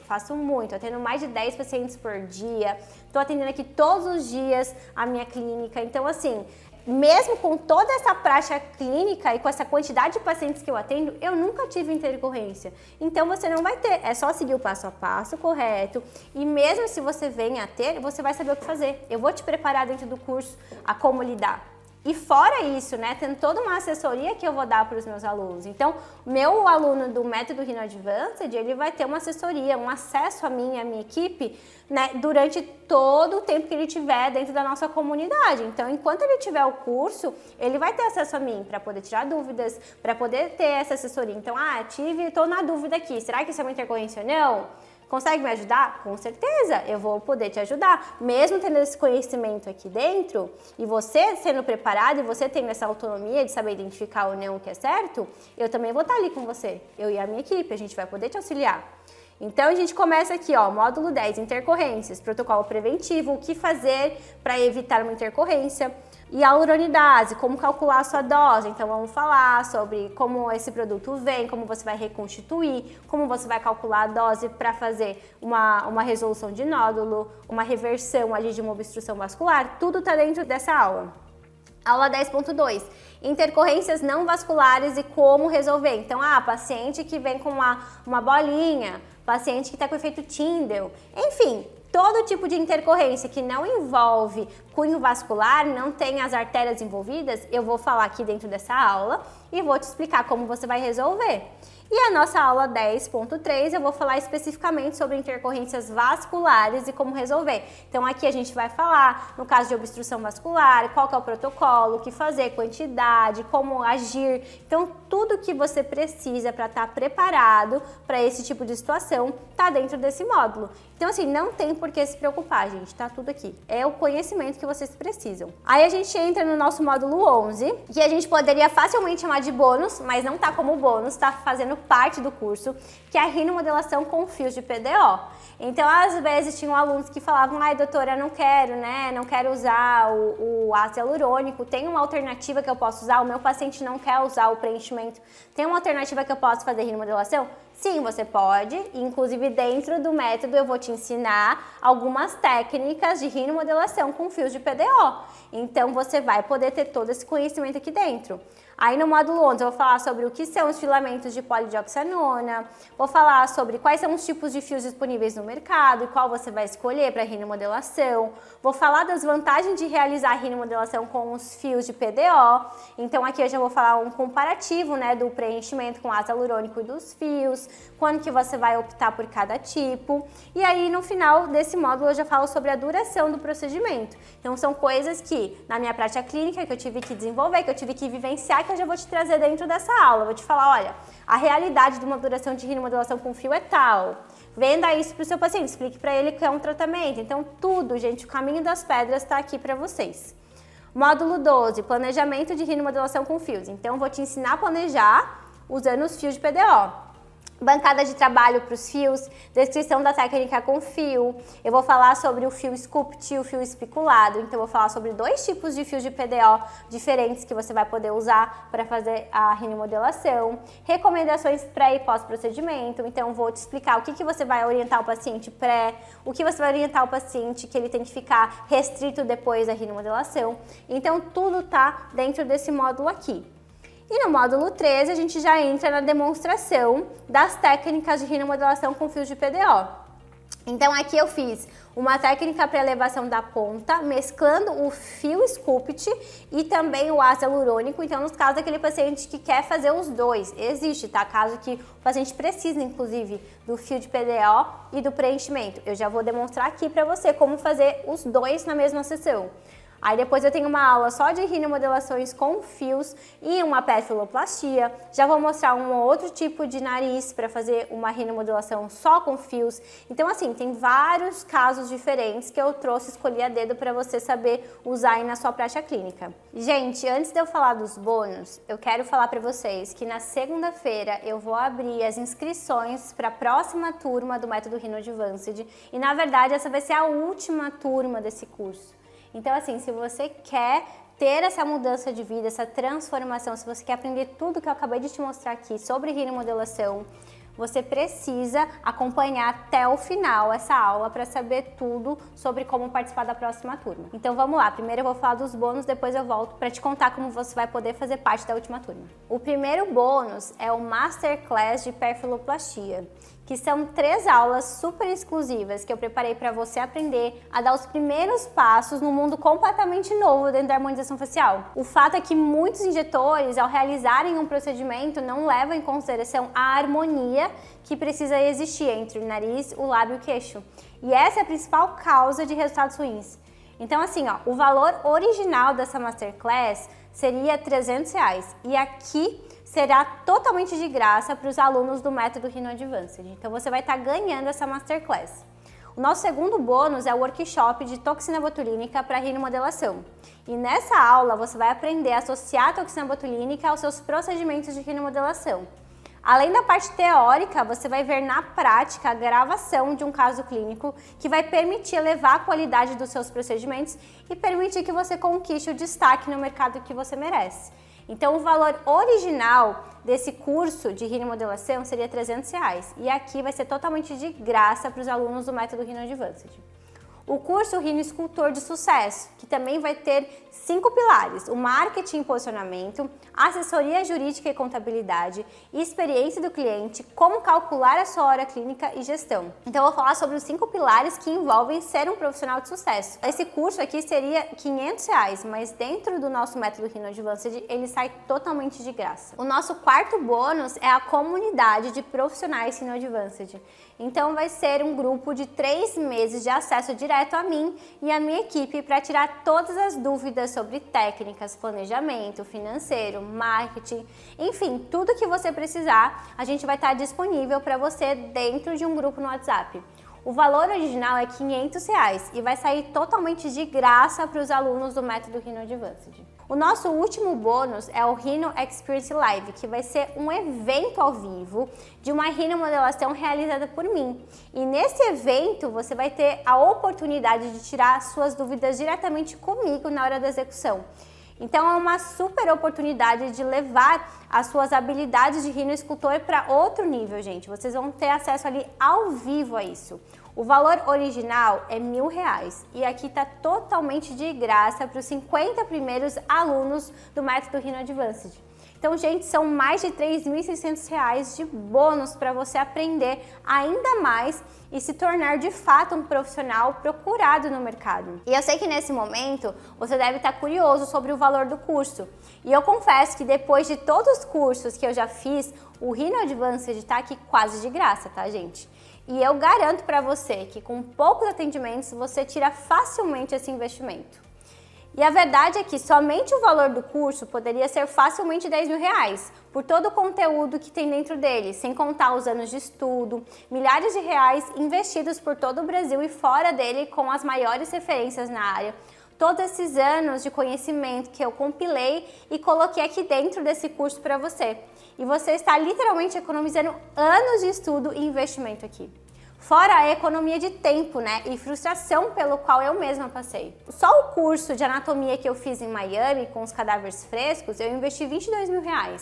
atendo mais de 10 pacientes por dia, tô atendendo aqui todos os dias a minha clínica, então assim, mesmo com toda essa prática clínica e com essa quantidade de pacientes que eu atendo, eu nunca tive intercorrência. Então você não vai ter, é só seguir o passo a passo correto e mesmo se você venha a ter, você vai saber o que fazer. Eu vou te preparar dentro do curso a como lidar. E fora isso, né, tendo toda uma assessoria que eu vou dar para os meus alunos. Então, meu aluno do método Rhino Advanced, ele vai ter uma assessoria, um acesso a mim e a minha equipe, né, durante todo o tempo que ele tiver dentro da nossa comunidade. Então, enquanto ele tiver o curso, ele vai ter acesso a mim para poder tirar dúvidas, para poder ter essa assessoria. Então, tô na dúvida aqui, será que isso é uma intercorrência ou não? Consegue me ajudar? Com certeza, eu vou poder te ajudar. Mesmo tendo esse conhecimento aqui dentro, e você sendo preparado, e você tendo essa autonomia de saber identificar ou não o que é certo, eu também vou estar ali com você. Eu e a minha equipe, a gente vai poder te auxiliar. Então, a gente começa aqui, ó, módulo 10, intercorrências, protocolo preventivo, o que fazer para evitar uma intercorrência. E a hyaluronidase, como calcular a sua dose. Então, vamos falar sobre como esse produto vem, como você vai reconstituir, como você vai calcular a dose para fazer uma resolução de nódulo, uma reversão ali de uma obstrução vascular. Tudo está dentro dessa aula. Aula 10.2, intercorrências não vasculares e como resolver. Então, paciente que vem com uma bolinha, paciente que está com efeito Tyndall, enfim, todo tipo de intercorrência que não envolve cunho vascular, não tem as artérias envolvidas, eu vou falar aqui dentro dessa aula e vou te explicar como você vai resolver. E a nossa aula 10.3 eu vou falar especificamente sobre intercorrências vasculares e como resolver. Então aqui a gente vai falar, no caso de obstrução vascular, qual que é o protocolo, o que fazer, quantidade, como agir. Então tudo que você precisa para estar preparado para esse tipo de situação está dentro desse módulo. Então assim, não tem por que se preocupar, gente, tá tudo aqui. É o conhecimento que vocês precisam. Aí a gente entra no nosso módulo 11, que a gente poderia facilmente chamar de bônus, mas não tá como bônus, tá fazendo parte do curso, que é a rinomodelação com fios de PDO. Então, às vezes, tinham alunos que falavam, doutora, não quero, né, não quero usar o ácido hialurônico, tem uma alternativa que eu posso usar, o meu paciente não quer usar o preenchimento, tem uma alternativa que eu posso fazer rinomodelação? Sim, você pode, inclusive dentro do método eu vou te ensinar algumas técnicas de rinomodelação com fios de PDO. Então, você vai poder ter todo esse conhecimento aqui dentro. Aí no módulo 11 eu vou falar sobre o que são os filamentos de polidioxanona, vou falar sobre quais são os tipos de fios disponíveis no mercado e qual você vai escolher para rinomodelação. Vou falar das vantagens de realizar a rinomodelação com os fios de PDO. Então aqui eu já vou falar um comparativo, né, do preenchimento com ácido hialurônico e dos fios, quando que você vai optar por cada tipo. E aí no final desse módulo eu já falo sobre a duração do procedimento. Então são coisas que na minha prática clínica que eu tive que desenvolver, que eu tive que vivenciar, que eu já vou te trazer dentro dessa aula. Vou te falar, olha, a realidade de uma duração de rinomodelação com fio é tal. Venda isso para o seu paciente, explique para ele que é um tratamento. Então tudo, gente, o caminho das pedras está aqui para vocês. Módulo 12, planejamento de rinomodelação com fios. Então vou te ensinar a planejar usando os fios de PDO. Bancada de trabalho para os fios, descrição da técnica com fio. Eu vou falar sobre o fio sculpt e o fio espiculado. Então, eu vou falar sobre 2 tipos de fios de PDO diferentes que você vai poder usar para fazer a rinomodelação. Recomendações pré e pós-procedimento. Então, vou te explicar o que você vai orientar o paciente pré, o que você vai orientar o paciente que ele tem que ficar restrito depois da rinomodelação. Então, tudo tá dentro desse módulo aqui. E no módulo 13, a gente já entra na demonstração das técnicas de rinomodelação com fios de PDO. Então, aqui eu fiz uma técnica para elevação da ponta, mesclando o fio sculpt e também o ácido hialurônico. Então, nos casos daquele paciente que quer fazer os dois, existe, tá? Caso que o paciente precise, inclusive, do fio de PDO e do preenchimento. Eu já vou demonstrar aqui para você como fazer os dois na mesma sessão. Aí depois eu tenho uma aula só de rinomodelações com fios e uma perfiloplastia. Já vou mostrar um outro tipo de nariz para fazer uma rinomodelação só com fios. Então assim, tem vários casos diferentes que eu trouxe, escolhi a dedo para você saber usar aí na sua prática clínica. Gente, antes de eu falar dos bônus, eu quero falar para vocês que na segunda-feira eu vou abrir as inscrições para a próxima turma do Método Rhino Advanced. E na verdade essa vai ser a última turma desse curso. Então assim, se você quer ter essa mudança de vida, essa transformação, se você quer aprender tudo que eu acabei de te mostrar aqui sobre rinomodelação, você precisa acompanhar até o final essa aula para saber tudo sobre como participar da próxima turma. Então vamos lá, primeiro eu vou falar dos bônus, depois eu volto para te contar como você vai poder fazer parte da última turma. O primeiro bônus é o Masterclass de perfiloplastia, que são 3 aulas super exclusivas que eu preparei para você aprender a dar os primeiros passos no mundo completamente novo dentro da harmonização facial. O fato é que muitos injetores, ao realizarem um procedimento, não levam em consideração a harmonia que precisa existir entre o nariz, o lábio e o queixo. E essa é a principal causa de resultados ruins. Então assim, ó, o valor original dessa Masterclass seria R$300 e aqui será totalmente de graça para os alunos do método Rhino Advanced. Então você vai estar ganhando essa Masterclass. O nosso segundo bônus é o workshop de toxina botulínica para rinomodelação. E nessa aula você vai aprender a associar a toxina botulínica aos seus procedimentos de rinomodelação. Além da parte teórica, você vai ver na prática a gravação de um caso clínico que vai permitir elevar a qualidade dos seus procedimentos e permitir que você conquiste o destaque no mercado que você merece. Então o valor original desse curso de rinomodelação seria R$300 e aqui vai ser totalmente de graça para os alunos do método Rhino Advanced. O curso Rhino Escultor de Sucesso, que também vai ter 5 pilares: o marketing e posicionamento, assessoria jurídica e contabilidade, experiência do cliente, como calcular a sua hora clínica e gestão. Então eu vou falar sobre os 5 pilares que envolvem ser um profissional de sucesso. Esse curso aqui seria R$500, mas dentro do nosso método Rhino Advanced ele sai totalmente de graça. O nosso quarto bônus é a comunidade de profissionais Rhino Advanced. Então vai ser um grupo de 3 meses de acesso direto a mim e a minha equipe para tirar todas as dúvidas sobre técnicas, planejamento, financeiro, marketing, enfim, tudo que você precisar, a gente vai estar disponível para você dentro de um grupo no WhatsApp. O valor original é R$500 e vai sair totalmente de graça para os alunos do método Rhino Advanced. O nosso último bônus é o Rhino Experience Live, que vai ser um evento ao vivo de uma rinomodelação realizada por mim. E nesse evento você vai ter a oportunidade de tirar suas dúvidas diretamente comigo na hora da execução. Então é uma super oportunidade de levar as suas habilidades de rino escultor para outro nível, gente. Vocês vão ter acesso ali ao vivo a isso. O valor original é R$1.000 e aqui está totalmente de graça para os 50 primeiros alunos do método Rhino Advanced. Então, gente, são mais de R$3.600 de bônus para você aprender ainda mais e se tornar de fato um profissional procurado no mercado. E eu sei que nesse momento você deve estar curioso sobre o valor do curso. E eu confesso que depois de todos os cursos que eu já fiz, o Rhino Advanced está aqui quase de graça, tá, gente? E eu garanto para você que com poucos atendimentos você tira facilmente esse investimento. E a verdade é que somente o valor do curso poderia ser facilmente R$10.000 por todo o conteúdo que tem dentro dele, sem contar os anos de estudo, milhares de reais investidos por todo o Brasil e fora dele com as maiores referências na área. Todos esses anos de conhecimento que eu compilei e coloquei aqui dentro desse curso para você. E você está literalmente economizando anos de estudo e investimento aqui. Fora a economia de tempo, né, e frustração pelo qual eu mesma passei. Só o curso de anatomia que eu fiz em Miami, com os cadáveres frescos, eu investi R$22.000.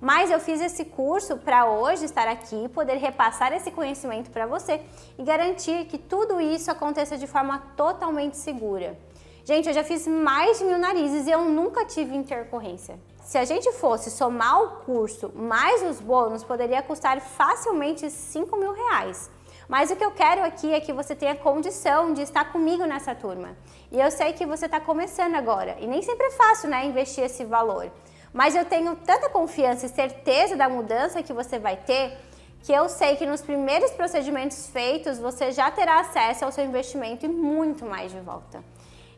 Mas eu fiz esse curso para hoje estar aqui, poder repassar esse conhecimento para você e garantir que tudo isso aconteça de forma totalmente segura. Gente, eu já fiz mais de 1.000 narizes e eu nunca tive intercorrência. Se a gente fosse somar o curso mais os bônus, poderia custar facilmente R$5.000. Mas o que eu quero aqui é que você tenha condição de estar comigo nessa turma. E eu sei que você está começando agora. E nem sempre é fácil, né, investir esse valor. Mas eu tenho tanta confiança e certeza da mudança que você vai ter, que eu sei que nos primeiros procedimentos feitos, você já terá acesso ao seu investimento e muito mais de volta.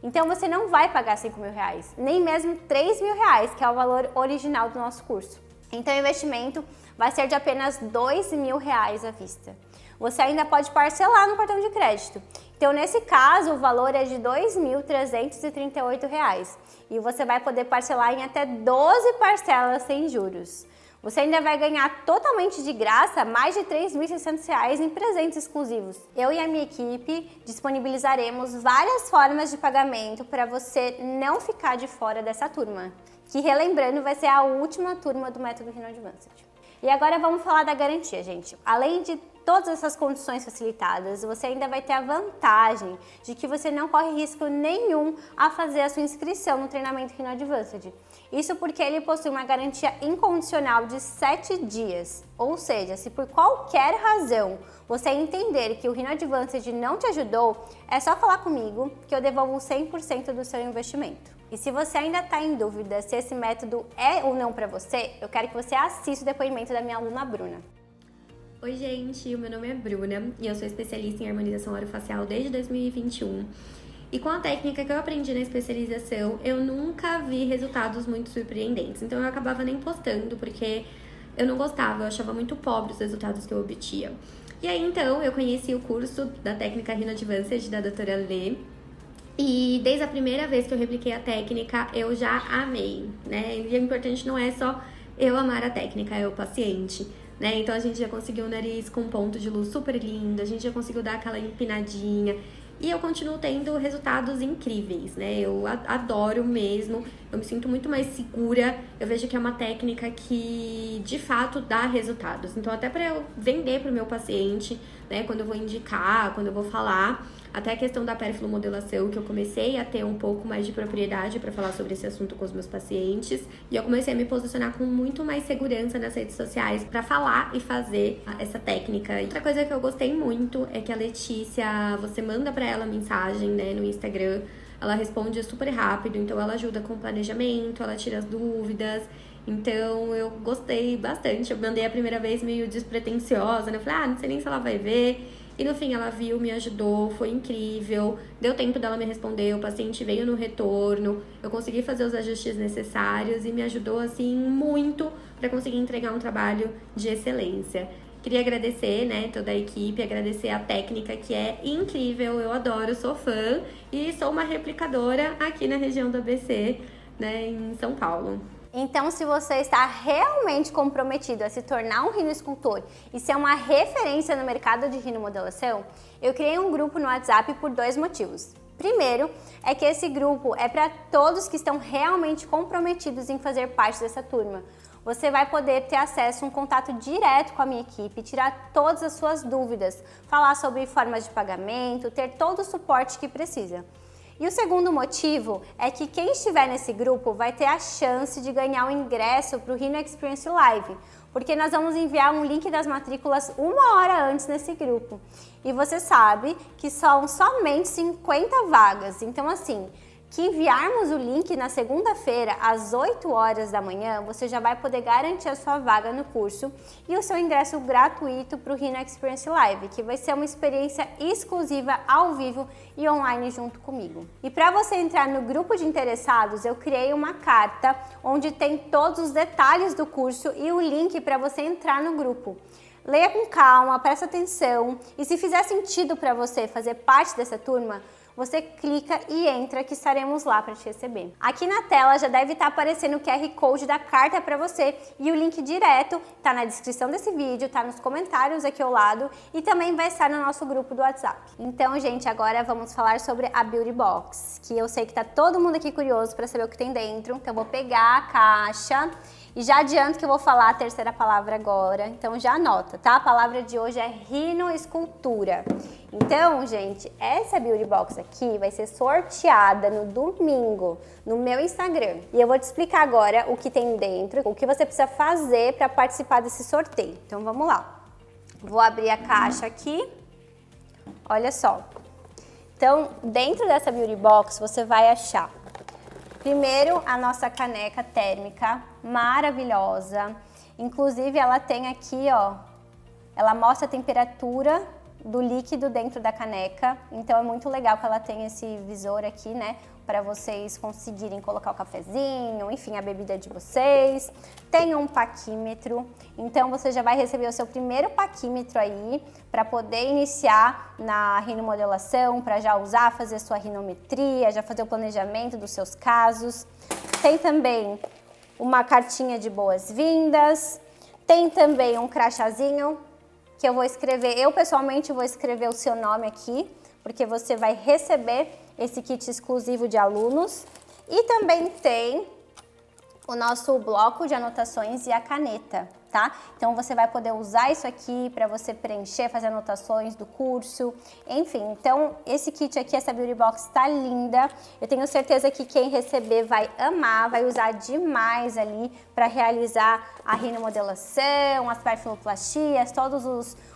Então você não vai pagar R$5.000, nem mesmo R$3.000, que é o valor original do nosso curso. Então o investimento vai ser de apenas R$2.000 à vista. Você ainda pode parcelar no cartão de crédito. Então, nesse caso, o valor é de R$2.338 e você vai poder parcelar em até 12 parcelas sem juros. Você ainda vai ganhar totalmente de graça mais de R$3.600 em presentes exclusivos. Eu e a minha equipe disponibilizaremos várias formas de pagamento para você não ficar de fora dessa turma, que, relembrando, vai ser a última turma do método Rhino Advanced. E agora vamos falar da garantia, gente. Além de todas essas condições facilitadas, você ainda vai ter a vantagem de que você não corre risco nenhum a fazer a sua inscrição no treinamento Rhino Advanced. Isso porque ele possui uma garantia incondicional de 7 dias. Ou seja, se por qualquer razão você entender que o Rhino Advanced não te ajudou, é só falar comigo que eu devolvo 100% do seu investimento. E se você ainda está em dúvida se esse método é ou não para você, eu quero que você assista o depoimento da minha aluna Bruna. Oi gente, o meu nome é Bruna e eu sou especialista em harmonização orofacial desde 2021. E com a técnica que eu aprendi na especialização, eu nunca vi resultados muito surpreendentes. Então eu acabava nem postando porque eu não gostava, eu achava muito pobre os resultados que eu obtinha. E aí então eu conheci o curso da técnica Rhino Advanced da doutora Lê. E desde a primeira vez que eu repliquei a técnica, eu já amei, né? E o importante não é só eu amar a técnica, é o paciente, né? Então a gente já conseguiu um nariz com um ponto de luz super lindo, a gente já conseguiu dar aquela empinadinha. E eu continuo tendo resultados incríveis, né? Eu adoro mesmo, eu me sinto muito mais segura. Eu vejo que é uma técnica que, de fato, dá resultados. Então, até para eu vender para o meu paciente, né? Quando eu vou indicar, quando eu vou falar, até a questão da perfilomodelação, que eu comecei a ter um pouco mais de propriedade para falar sobre esse assunto com os meus pacientes. E eu comecei a me posicionar com muito mais segurança nas redes sociais para falar e fazer essa técnica. E outra coisa que eu gostei muito é que a Letícia, você manda para ela mensagem, né, no Instagram, ela responde super rápido, então ela ajuda com o planejamento, ela tira as dúvidas. Então eu gostei bastante. Eu mandei a primeira vez meio despretensiosa, né? Eu falei, não sei nem se ela vai ver. E no fim ela viu, me ajudou, foi incrível, deu tempo dela me responder, o paciente veio no retorno, eu consegui fazer os ajustes necessários e me ajudou assim muito para conseguir entregar um trabalho de excelência. Queria agradecer, né, toda a equipe, agradecer a técnica que é incrível, eu adoro, sou fã e sou uma replicadora aqui na região do ABC, né, em São Paulo. Então, se você está realmente comprometido a se tornar um rinoescultor e ser uma referência no mercado de rinomodelação, eu criei um grupo no WhatsApp por 2 motivos. Primeiro, é que esse grupo é para todos que estão realmente comprometidos em fazer parte dessa turma. Você vai poder ter acesso a um contato direto com a minha equipe, tirar todas as suas dúvidas, falar sobre formas de pagamento, ter todo o suporte que precisa. E o segundo motivo é que quem estiver nesse grupo vai ter a chance de ganhar o ingresso para o Rhino Experience Live, porque nós vamos enviar um link das matrículas 1 hora antes nesse grupo. E você sabe que são somente 50 vagas, então assim, que enviarmos o link na segunda-feira às 8 horas da manhã, você já vai poder garantir a sua vaga no curso e o seu ingresso gratuito para o Rhino Experience Live, que vai ser uma experiência exclusiva ao vivo e online junto comigo. E para você entrar no grupo de interessados, eu criei uma carta onde tem todos os detalhes do curso e o link para você entrar no grupo. Leia com calma, presta atenção e se fizer sentido para você fazer parte dessa turma, você clica e entra que estaremos lá para te receber. Aqui na tela já deve estar aparecendo o QR Code da carta para você e o link direto está na descrição desse vídeo, está nos comentários aqui ao lado e também vai estar no nosso grupo do WhatsApp. Então, gente, agora vamos falar sobre a Beauty Box, que eu sei que está todo mundo aqui curioso para saber o que tem dentro, então eu vou pegar a caixa e já adianto que eu vou falar a terceira palavra agora, então já anota, tá? A palavra de hoje é rinoescultura. Então, gente, essa Beauty Box aqui vai ser sorteada no domingo no meu Instagram. E eu vou te explicar agora o que tem dentro, o que você precisa fazer para participar desse sorteio. Então, vamos lá. Vou abrir a caixa aqui. Olha só. Então, dentro dessa Beauty Box, você vai achar primeiro a nossa caneca térmica maravilhosa. Inclusive, ela tem aqui, ó, ela mostra a temperatura do líquido dentro da caneca, então é muito legal que ela tem esse visor aqui, né, para vocês conseguirem colocar o cafezinho, enfim, a bebida de vocês. Tem um paquímetro, então você já vai receber o seu primeiro paquímetro aí, para poder iniciar na rinomodelação, para já usar, fazer a sua rinometria, já fazer o planejamento dos seus casos. Tem também uma cartinha de boas-vindas, tem também um crachazinho, que eu vou escrever, eu pessoalmente vou escrever o seu nome aqui, porque você vai receber esse kit exclusivo de alunos. E também tem o nosso bloco de anotações e a caneta. tá? Então você vai poder usar isso aqui para você preencher, fazer anotações do curso, enfim. Então esse kit aqui, essa Beauty Box tá linda. Eu tenho certeza que quem receber vai amar, vai usar demais ali para realizar a rinomodelação, as perfilplastias, todos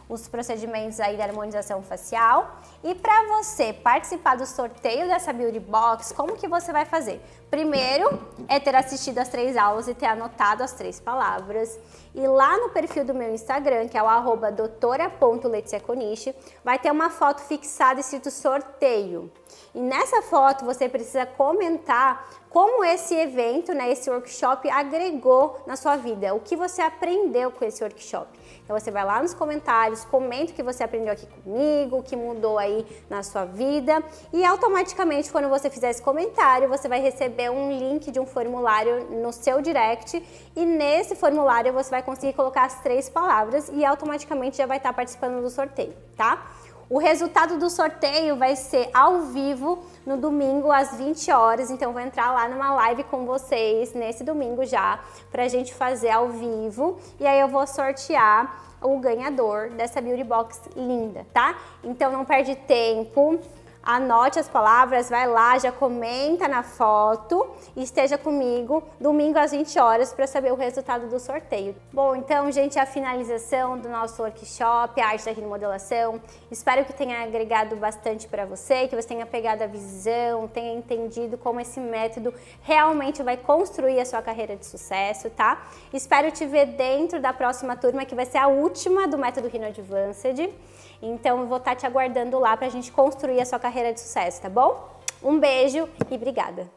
os procedimentos aí da harmonização facial. E para você participar do sorteio dessa Beauty Box, como que você vai fazer? Primeiro é ter assistido as 3 aulas e ter anotado as 3 palavras. E lá no perfil do meu Instagram, que é o @doutora.leticiaconiche, vai ter uma foto fixada escrito sorteio. E nessa foto você precisa comentar como esse evento, né, esse workshop agregou na sua vida, o que você aprendeu com esse workshop. Então você vai lá nos comentários, comenta o que você aprendeu aqui comigo, o que mudou aí na sua vida e automaticamente quando você fizer esse comentário, você vai receber um link de um formulário no seu direct e nesse formulário você vai conseguir colocar as 3 palavras e automaticamente já vai estar participando do sorteio, tá? O resultado do sorteio vai ser ao vivo no domingo às 20 horas, então eu vou entrar lá numa live com vocês nesse domingo já, pra gente fazer ao vivo e aí eu vou sortear o ganhador dessa Beauty Box linda, tá? Então não perde tempo. Anote as palavras, vai lá, já comenta na foto e esteja comigo domingo às 20 horas para saber o resultado do sorteio. Bom, então, gente, a finalização do nosso workshop, a arte da rinomodelação. Espero que tenha agregado bastante para você, que você tenha pegado a visão, tenha entendido como esse método realmente vai construir a sua carreira de sucesso, tá? Espero te ver dentro da próxima turma, que vai ser a última do método Rino Advanced. Então, eu vou estar te aguardando lá pra gente construir a sua carreira de sucesso, tá bom? Um beijo e obrigada!